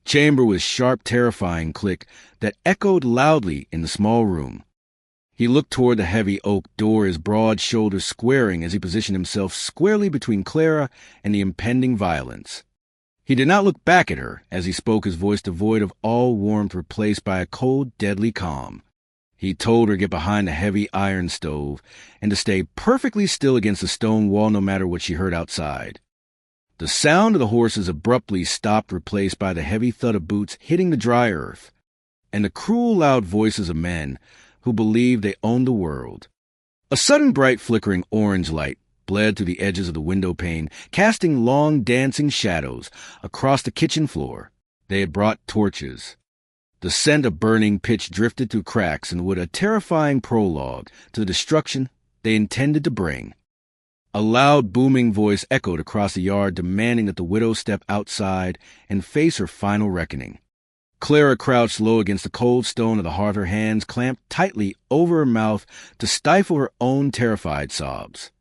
chamber with a sharp, terrifying click that echoed loudly in the small room. He looked toward the heavy oak door, his broad shoulders squaring as he positioned himself squarely between Clara and the impending violence. He did not look back at her as he spoke, his voice devoid of all warmth, replaced by a cold, deadly calm. He told her to get behind the heavy iron stove and to stay perfectly still against the stone wall no matter what she heard outside. The sound of the horses abruptly stopped, replaced by the heavy thud of boots hitting the dry earth, and the cruel, loud voices of men who believed they owned the world. A sudden bright flickering orange light bled through the edges of the window pane, casting long dancing shadows across the kitchen floor. They had brought torches. The scent of burning pitch drifted through cracks and would a terrifying prologue to the destruction they intended to bring. A loud, booming voice echoed across the yard, demanding that the widow step outside and face her final reckoning. Clara crouched low against the cold stone of the hearth, her hands clamped tightly over her mouth to stifle her own terrified sobs.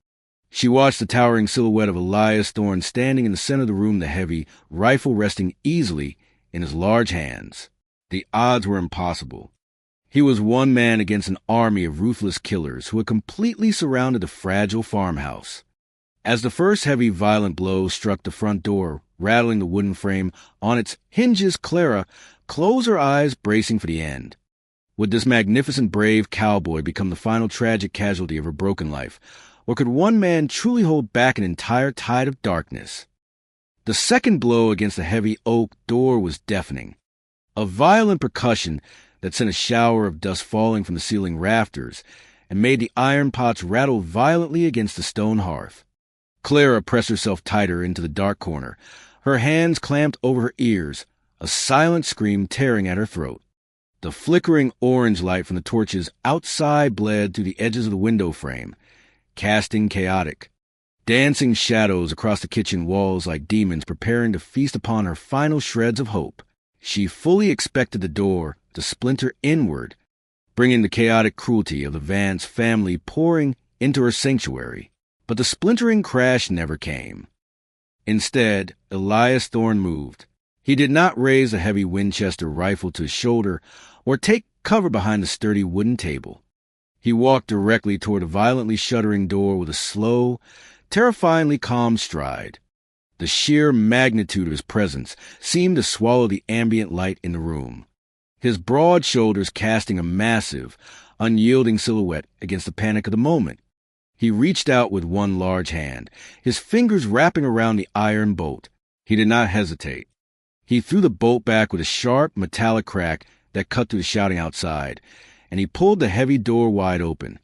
She watched the towering silhouette of Elias Thorne standing in the center of the room, the heavy rifle resting easily in his large hands. The odds were impossible. He was one man against an army of ruthless killers who had completely surrounded the fragile farmhouse. As the first heavy, violent blow struck the front door, rattling the wooden frame on its hinges, Clara closed her eyes, bracing for the end. Would this magnificent, brave cowboy become the final tragic casualty of her broken life, or could one man truly hold back an entire tide of darkness? The second blow against the heavy oak door was deafening. A violent percussion that sent a shower of dust falling from the ceiling rafters and made the iron pots rattle violently against the stone hearth. Clara pressed herself tighter into the dark corner, her hands clamped over her ears, a silent scream tearing at her throat. The flickering orange light from the torches outside bled through the edges of the window frame, casting chaotic, dancing shadows across the kitchen walls like demons preparing to feast upon her final shreds of hope. She fully expected the door to splinter inward, bringing the chaotic cruelty of the Vance family pouring into her sanctuary. But the splintering crash never came. Instead, Elias Thorne moved. He did not raise the heavy Winchester rifle to his shoulder or take cover behind the sturdy wooden table. He walked directly toward a violently shuddering door with a slow, terrifyingly calm stride. The sheer magnitude of his presence seemed to swallow the ambient light in the room, his broad shoulders casting a massive, unyielding silhouette against the panic of the moment. He reached out with one large hand, his fingers wrapping around the iron bolt. He did not hesitate. He threw the bolt back with a sharp, metallic crack that cut through the shouting outside, and he pulled the heavy door wide open.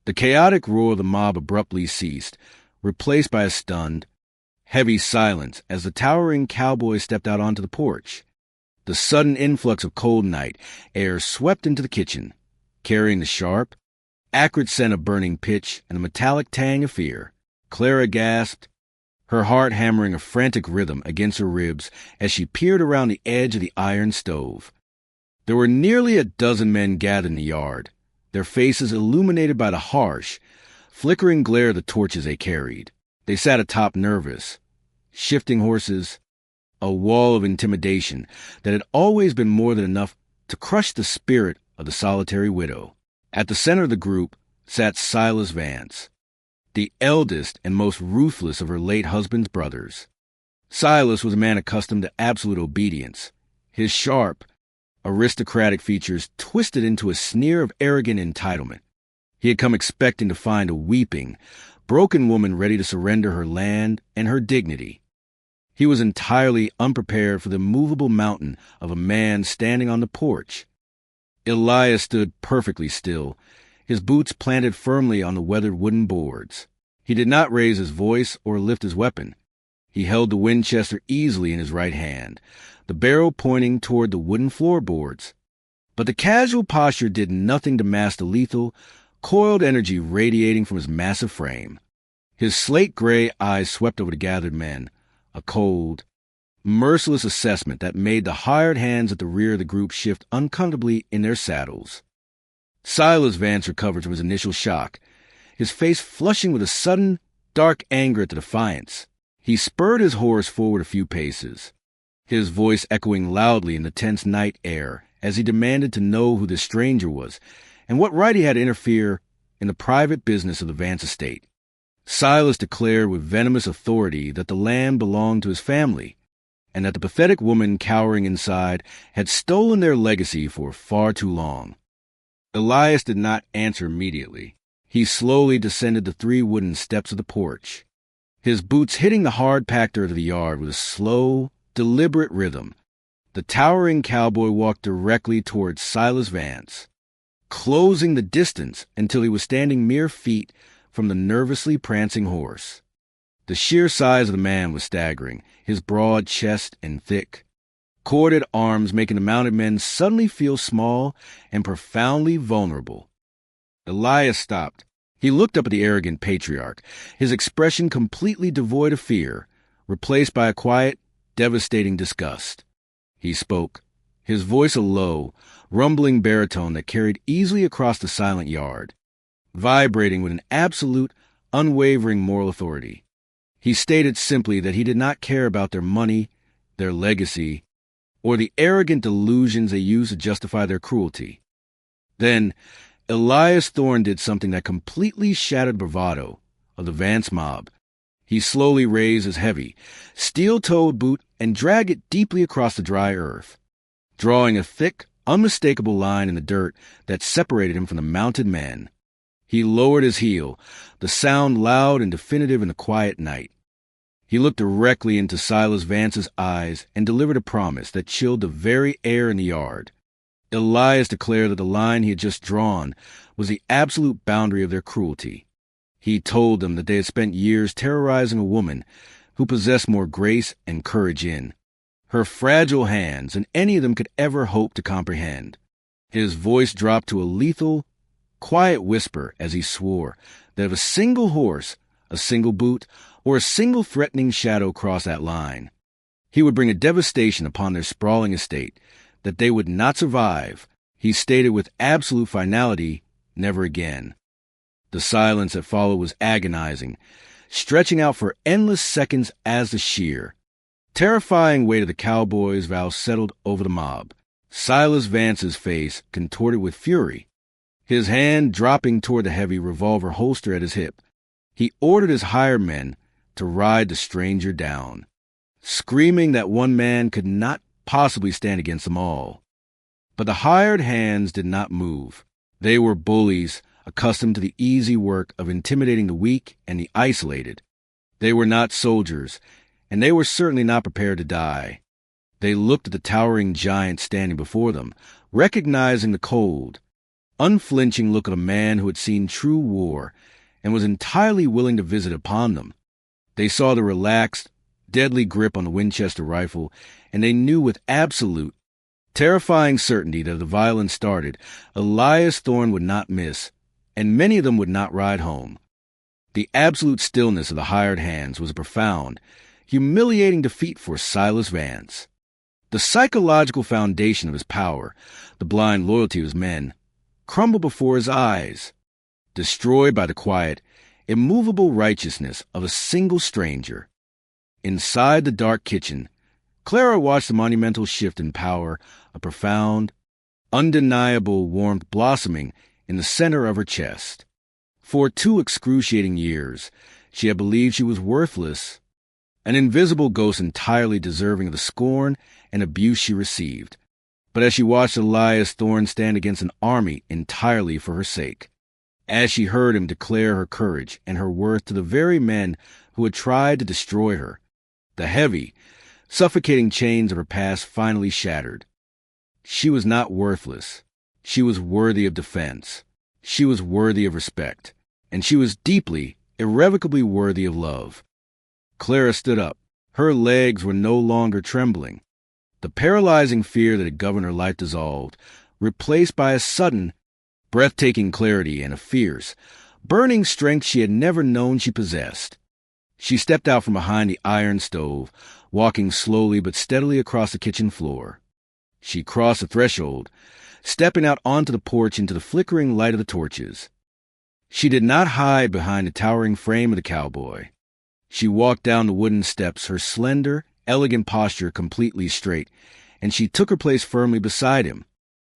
The chaotic roar of the mob abruptly ceased, replaced by a stunned, heavy silence as the towering cowboy stepped out onto the porch. The sudden influx of cold night air swept into the kitchen, carrying the sharp, acrid scent of burning pitch and the metallic tang of fear. Clara gasped, her heart hammering a frantic rhythm against her ribs as she peered around the edge of the iron stove. There were nearly a dozen men gathered in the yard, their faces illuminated by the harsh, flickering glare of the torches they carried. They sat atop nervous, shifting horses, a wall of intimidation that had always been more than enough to crush the spirit of the solitary widow. At the center of the group sat Silas Vance, the eldest and most ruthless of her late husband's brothers. Silas was a man accustomed to absolute obedience, his sharp, aristocratic features twisted into a sneer of arrogant entitlement. He had come expecting to find a weeping, broken woman ready to surrender her land and her dignity. He was entirely unprepared for the movable mountain of a man standing on the porch. Elias stood perfectly still, his boots planted firmly on the weathered wooden boards. He did not raise his voice or lift his weapon. He held the Winchester easily in his right hand, the barrel pointing toward the wooden floorboards. But the casual posture did nothing to mask the lethal, coiled energy radiating from his massive frame. His slate-gray eyes swept over the gathered men, A cold, merciless assessment that made the hired hands at the rear of the group shift uncomfortably in their saddles. Silas Vance recovered from his initial shock, his face flushing with a sudden, dark anger at the defiance. He spurred his horse forward a few paces, his voice echoing loudly in the tense night air as he demanded to know who this stranger was and what right he had to interfere in the private business of the Vance estate. Silas declared with venomous authority that the land belonged to his family, and that the pathetic woman cowering inside had stolen their legacy for far too long. Elias did not answer immediately. He slowly descended the 3 wooden steps of the porch, his boots hitting the hard-packed dirt of the yard with a slow, deliberate rhythm. The towering cowboy walked directly towards Silas Vance, closing the distance until he was standing mere feet from the nervously prancing horse. The sheer size of the man was staggering, his broad chest and thick, corded arms making the mounted men suddenly feel small and profoundly vulnerable. Elias stopped. He looked up at the arrogant patriarch, his expression completely devoid of fear, replaced by a quiet, devastating disgust. He spoke, his voice a low, rumbling baritone that carried easily across the silent yard, vibrating with an absolute, unwavering moral authority. He stated simply that he did not care about their money, their legacy, or the arrogant delusions they used to justify their cruelty. Then, Elias Thorne did something that completely shattered bravado of the Vance mob. He slowly raised his heavy, steel-toed boot and dragged it deeply across the dry earth, drawing a thick, unmistakable line in the dirt that separated him from the mounted men. He lowered his heel, the sound loud and definitive in the quiet night. He looked directly into Silas Vance's eyes and delivered a promise that chilled the very air in the yard. Elias declared that the line he had just drawn was the absolute boundary of their cruelty. He told them that they had spent years terrorizing a woman who possessed more grace and courage in her fragile hands than any of them could ever hope to comprehend. His voice dropped to a lethal, quiet whisper as he swore that if a single horse, a single boot, or a single threatening shadow crossed that line, he would bring a devastation upon their sprawling estate that they would not survive. He stated with absolute finality, never again. The silence that followed was agonizing, stretching out for endless seconds as the sheer, terrifying weight of the cowboys' vow settled over the mob. Silas Vance's face contorted with fury, his hand dropping toward the heavy revolver holster at his hip. He ordered his hired men to ride the stranger down, screaming that one man could not possibly stand against them all. But the hired hands did not move. They were bullies accustomed to the easy work of intimidating the weak and the isolated. They were not soldiers, and they were certainly not prepared to die. They looked at the towering giant standing before them, recognizing the cold, unflinching look of a man who had seen true war and was entirely willing to visit upon them. They saw the relaxed, deadly grip on the Winchester rifle, and they knew with absolute, terrifying certainty that if the violence started, Elias Thorne would not miss, and many of them would not ride home. The absolute stillness of the hired hands was a profound, humiliating defeat for Silas Vance. The psychological foundation of his power, the blind loyalty of his men, crumbled before his eyes, destroyed by the quiet, immovable righteousness of a single stranger. Inside the dark kitchen, Clara watched the monumental shift in power, a profound, undeniable warmth blossoming in the center of her chest. For 2 excruciating years, she had believed she was worthless, an invisible ghost entirely deserving of the scorn and abuse she received. But as she watched Elias Thorne stand against an army entirely for her sake, as she heard him declare her courage and her worth to the very men who had tried to destroy her, the heavy, suffocating chains of her past finally shattered. She was not worthless. She was worthy of defense. She was worthy of respect. And she was deeply, irrevocably worthy of love. Clara stood up. Her legs were no longer trembling. The paralyzing fear that had governed her life dissolved, replaced by a sudden, breathtaking clarity and a fierce, burning strength she had never known she possessed. She stepped out from behind the iron stove, walking slowly but steadily across the kitchen floor. She crossed the threshold, stepping out onto the porch into the flickering light of the torches. She did not hide behind the towering frame of the cowboy. She walked down the wooden steps, her slender, elegant posture completely straight, and she took her place firmly beside him.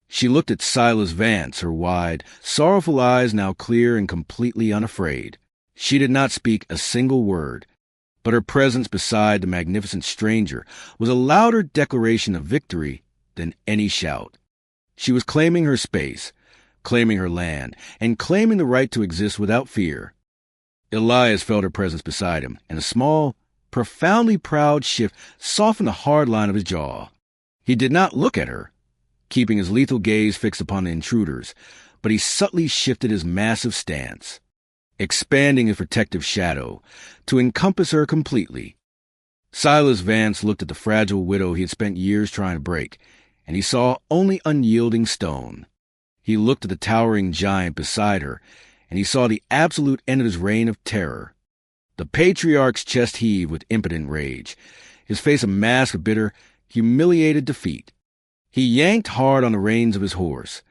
She looked at Silas Vance, her wide, sorrowful eyes now clear and completely unafraid. She did not speak a single word, but her presence beside the magnificent stranger was a louder declaration of victory than any shout. She was claiming her space, claiming her land, and claiming the right to exist without fear. Elias felt her presence beside him, and a small, profoundly proud shift softened the hard line of his jaw. He did not look at her, keeping his lethal gaze fixed upon the intruders, but he subtly shifted his massive stance, expanding his protective shadow to encompass her completely. Silas Vance looked at the fragile widow he had spent years trying to break, and he saw only unyielding stone. He looked at the towering giant beside her, and he saw the absolute end of his reign of terror. The patriarch's chest heaved with impotent rage, his face a mask of bitter, humiliated defeat. He yanked hard on the reins of his horse,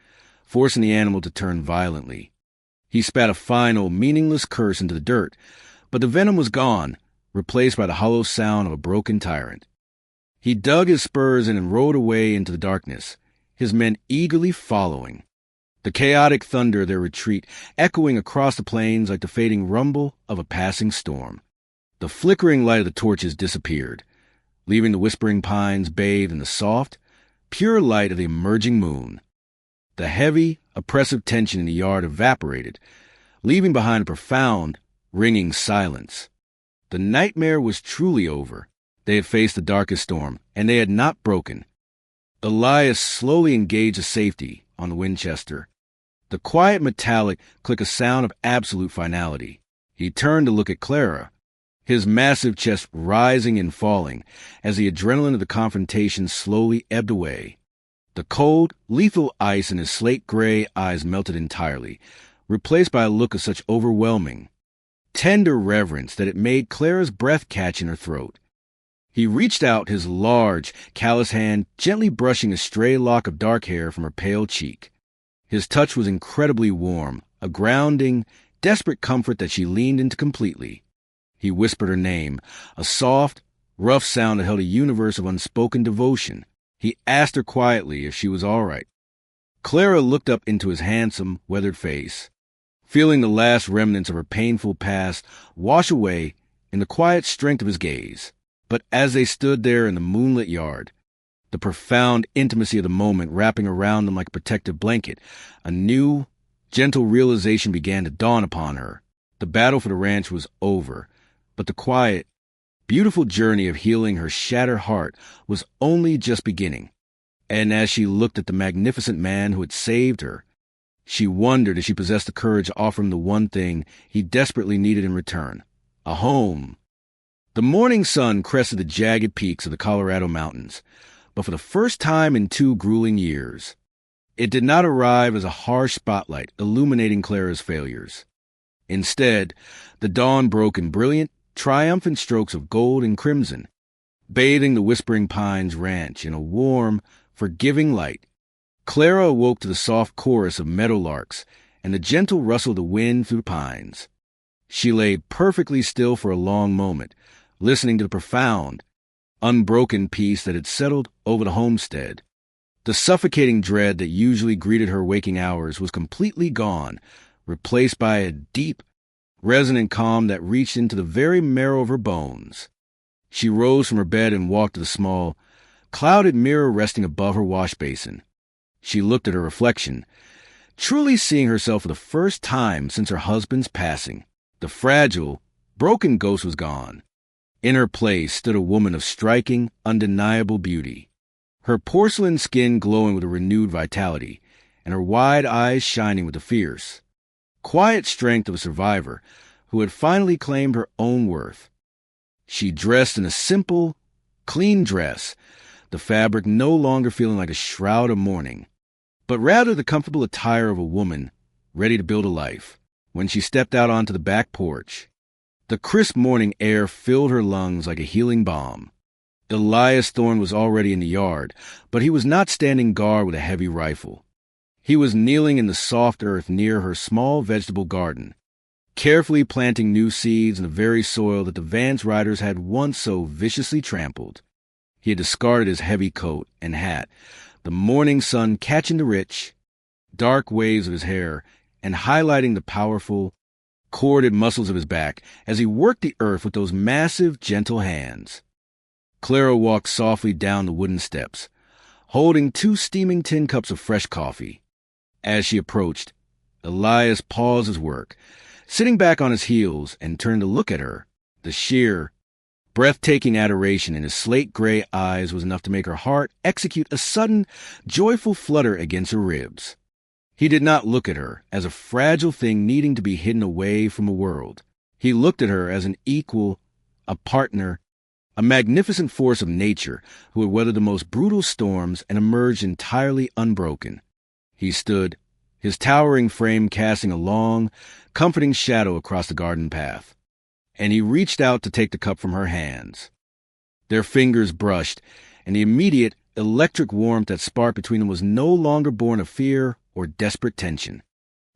forcing the animal to turn violently. He spat a final, meaningless curse into the dirt, but the venom was gone, replaced by the hollow sound of a broken tyrant. He dug his spurs in and rode away into the darkness, his men eagerly following. The chaotic thunder of their retreat echoing across the plains like the fading rumble of a passing storm. The flickering light of the torches disappeared, leaving the whispering pines bathed in the soft, pure light of the emerging moon. The heavy, oppressive tension in the yard evaporated, leaving behind a profound, ringing silence. The nightmare was truly over. They had faced the darkest storm, and they had not broken. Elias slowly engaged the safety on the Winchester. The quiet metallic click a sound of absolute finality. He turned to look at Clara, his massive chest rising and falling as the adrenaline of the confrontation slowly ebbed away. The cold, lethal ice in his slate-gray eyes melted entirely, replaced by a look of such overwhelming, tender reverence that it made Clara's breath catch in her throat. He reached out, his large, callous hand gently brushing a stray lock of dark hair from her pale cheek. His touch was incredibly warm, a grounding, desperate comfort that she leaned into completely. He whispered her name, a soft, rough sound that held a universe of unspoken devotion. He asked her quietly if she was all right. Clara looked up into his handsome, weathered face, feeling the last remnants of her painful past wash away in the quiet strength of his gaze. But as they stood there in the moonlit yard, the profound intimacy of the moment wrapping around them like a protective blanket, a new, gentle realization began to dawn upon her. The battle for the ranch was over, but the quiet, beautiful journey of healing her shattered heart was only just beginning. And as she looked at the magnificent man who had saved her, she wondered if she possessed the courage to offer him the one thing he desperately needed in return, a home. The morning sun crested the jagged peaks of the Colorado mountains, but for the first time in 2 grueling years, it did not arrive as a harsh spotlight illuminating Clara's failures. Instead, the dawn broke in brilliant, triumphant strokes of gold and crimson, bathing the Whispering Pines ranch in a warm, forgiving light. Clara awoke to the soft chorus of meadowlarks and the gentle rustle of the wind through the pines. She lay perfectly still for a long moment, listening to the profound, unbroken peace that had settled over the homestead. The suffocating dread that usually greeted her waking hours was completely gone, replaced by a deep, resonant calm that reached into the very marrow of her bones. She rose from her bed and walked to the small, clouded mirror resting above her wash basin. She looked at her reflection, truly seeing herself for the first time since her husband's passing. The fragile, broken ghost was gone. In her place stood a woman of striking, undeniable beauty, her porcelain skin glowing with a renewed vitality, and her wide eyes shining with the fierce, quiet strength of a survivor who had finally claimed her own worth. She dressed in a simple, clean dress, the fabric no longer feeling like a shroud of mourning, but rather the comfortable attire of a woman ready to build a life. When she stepped out onto the back porch, The crisp morning air filled her lungs like a healing balm. Elias Thorne was already in the yard, but he was not standing guard with a heavy rifle. He was kneeling in the soft earth near her small vegetable garden, carefully planting new seeds in the very soil that the Vance riders had once so viciously trampled. He had discarded his heavy coat and hat, the morning sun catching the rich, dark waves of his hair and highlighting the powerful, corded muscles of his back as he worked the earth with those massive, gentle hands. Clara walked softly down the wooden steps, holding 2 steaming tin cups of fresh coffee. As she approached, Elias paused his work, sitting back on his heels, and turned to look at her. The sheer, breathtaking adoration in his slate-gray eyes was enough to make her heart execute a sudden, joyful flutter against her ribs. He did not look at her as a fragile thing needing to be hidden away from the world. He looked at her as an equal, a partner, a magnificent force of nature who had weathered the most brutal storms and emerged entirely unbroken. He stood, his towering frame casting a long, comforting shadow across the garden path, and he reached out to take the cup from her hands. Their fingers brushed, and the immediate, electric warmth that sparked between them was no longer born of fear or desperate tension.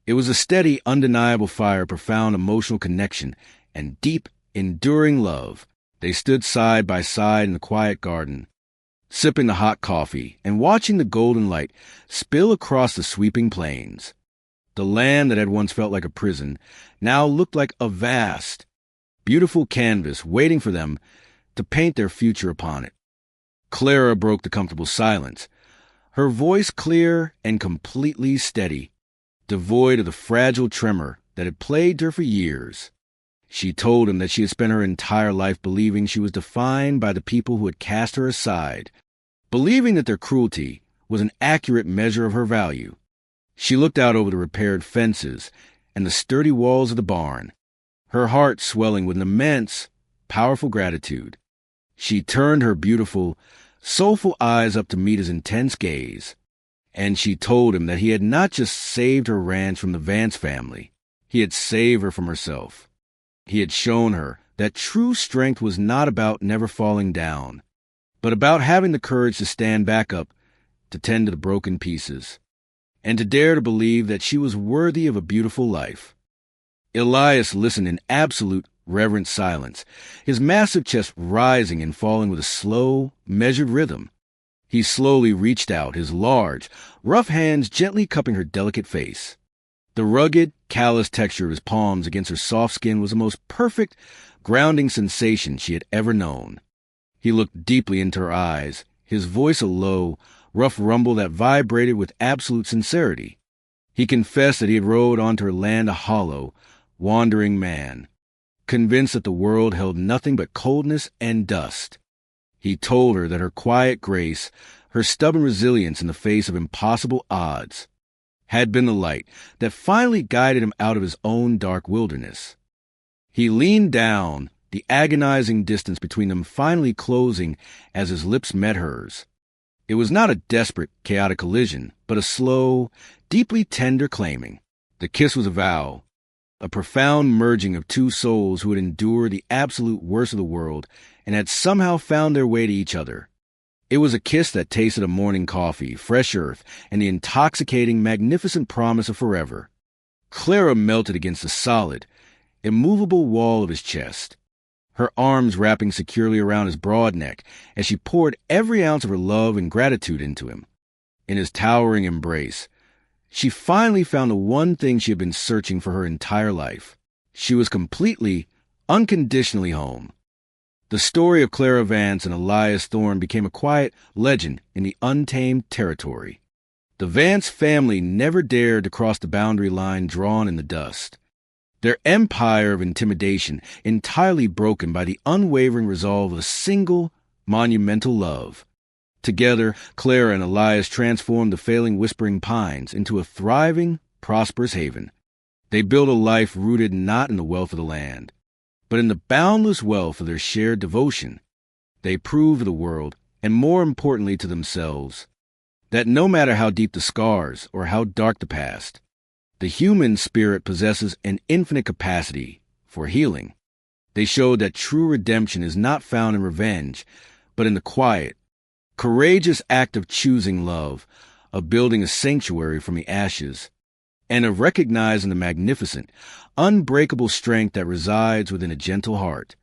It was a steady, undeniable fire of profound emotional connection and deep, enduring love. They stood side by side in the quiet garden, sipping the hot coffee and watching the golden light spill across the sweeping plains. The land that had once felt like a prison now looked like a vast, beautiful canvas waiting for them to paint their future upon it. Clara broke the comfortable silence, her voice clear and completely steady, devoid of the fragile tremor that had plagued her for years. She told him that she had spent her entire life believing she was defined by the people who had cast her aside, believing that their cruelty was an accurate measure of her value. She looked out over the repaired fences and the sturdy walls of the barn, her heart swelling with an immense, powerful gratitude. She turned her beautiful, soulful eyes up to meet his intense gaze, and she told him that he had not just saved her ranch from the Vance family, he had saved her from herself. He had shown her that true strength was not about never falling down, but about having the courage to stand back up, to tend to the broken pieces, and to dare to believe that she was worthy of a beautiful life. Elias listened in absolute, reverent silence, his massive chest rising and falling with a slow, measured rhythm. He slowly reached out, his large, rough hands gently cupping her delicate face. The rugged, callous texture of his palms against her soft skin was the most perfect, grounding sensation she had ever known. He looked deeply into her eyes, his voice a low, rough rumble that vibrated with absolute sincerity. He confessed that he had rode onto her land a hollow, wandering man, convinced that the world held nothing but coldness and dust. He told her that her quiet grace, her stubborn resilience in the face of impossible odds, had been the light that finally guided him out of his own dark wilderness. He leaned down, the agonizing distance between them finally closing as his lips met hers. It was not a desperate, chaotic collision, but a slow, deeply tender claiming. The kiss was a vow, a profound merging of 2 souls who had endured the absolute worst of the world and had somehow found their way to each other. It was a kiss that tasted of morning coffee, fresh earth, and the intoxicating, magnificent promise of forever. Clara melted against the solid, immovable wall of his chest, her arms wrapping securely around his broad neck as she poured every ounce of her love and gratitude into him. In his towering embrace, she finally found the one thing she had been searching for her entire life. She was completely, unconditionally home. The story of Clara Vance and Elias Thorne became a quiet legend in the untamed territory. The Vance family never dared to cross the boundary line drawn in the dust. Their empire of intimidation entirely broken by the unwavering resolve of a single, monumental love. Together, Clara and Elias transformed the failing Whispering Pines into a thriving, prosperous haven. They built a life rooted not in the wealth of the land, but in the boundless wealth of their shared devotion. They proved to the world, and more importantly to themselves, that no matter how deep the scars or how dark the past, the human spirit possesses an infinite capacity for healing. They showed that true redemption is not found in revenge, but in the quiet, courageous act of choosing love, of building a sanctuary from the ashes, and of recognizing the magnificent, unbreakable strength that resides within a gentle heart.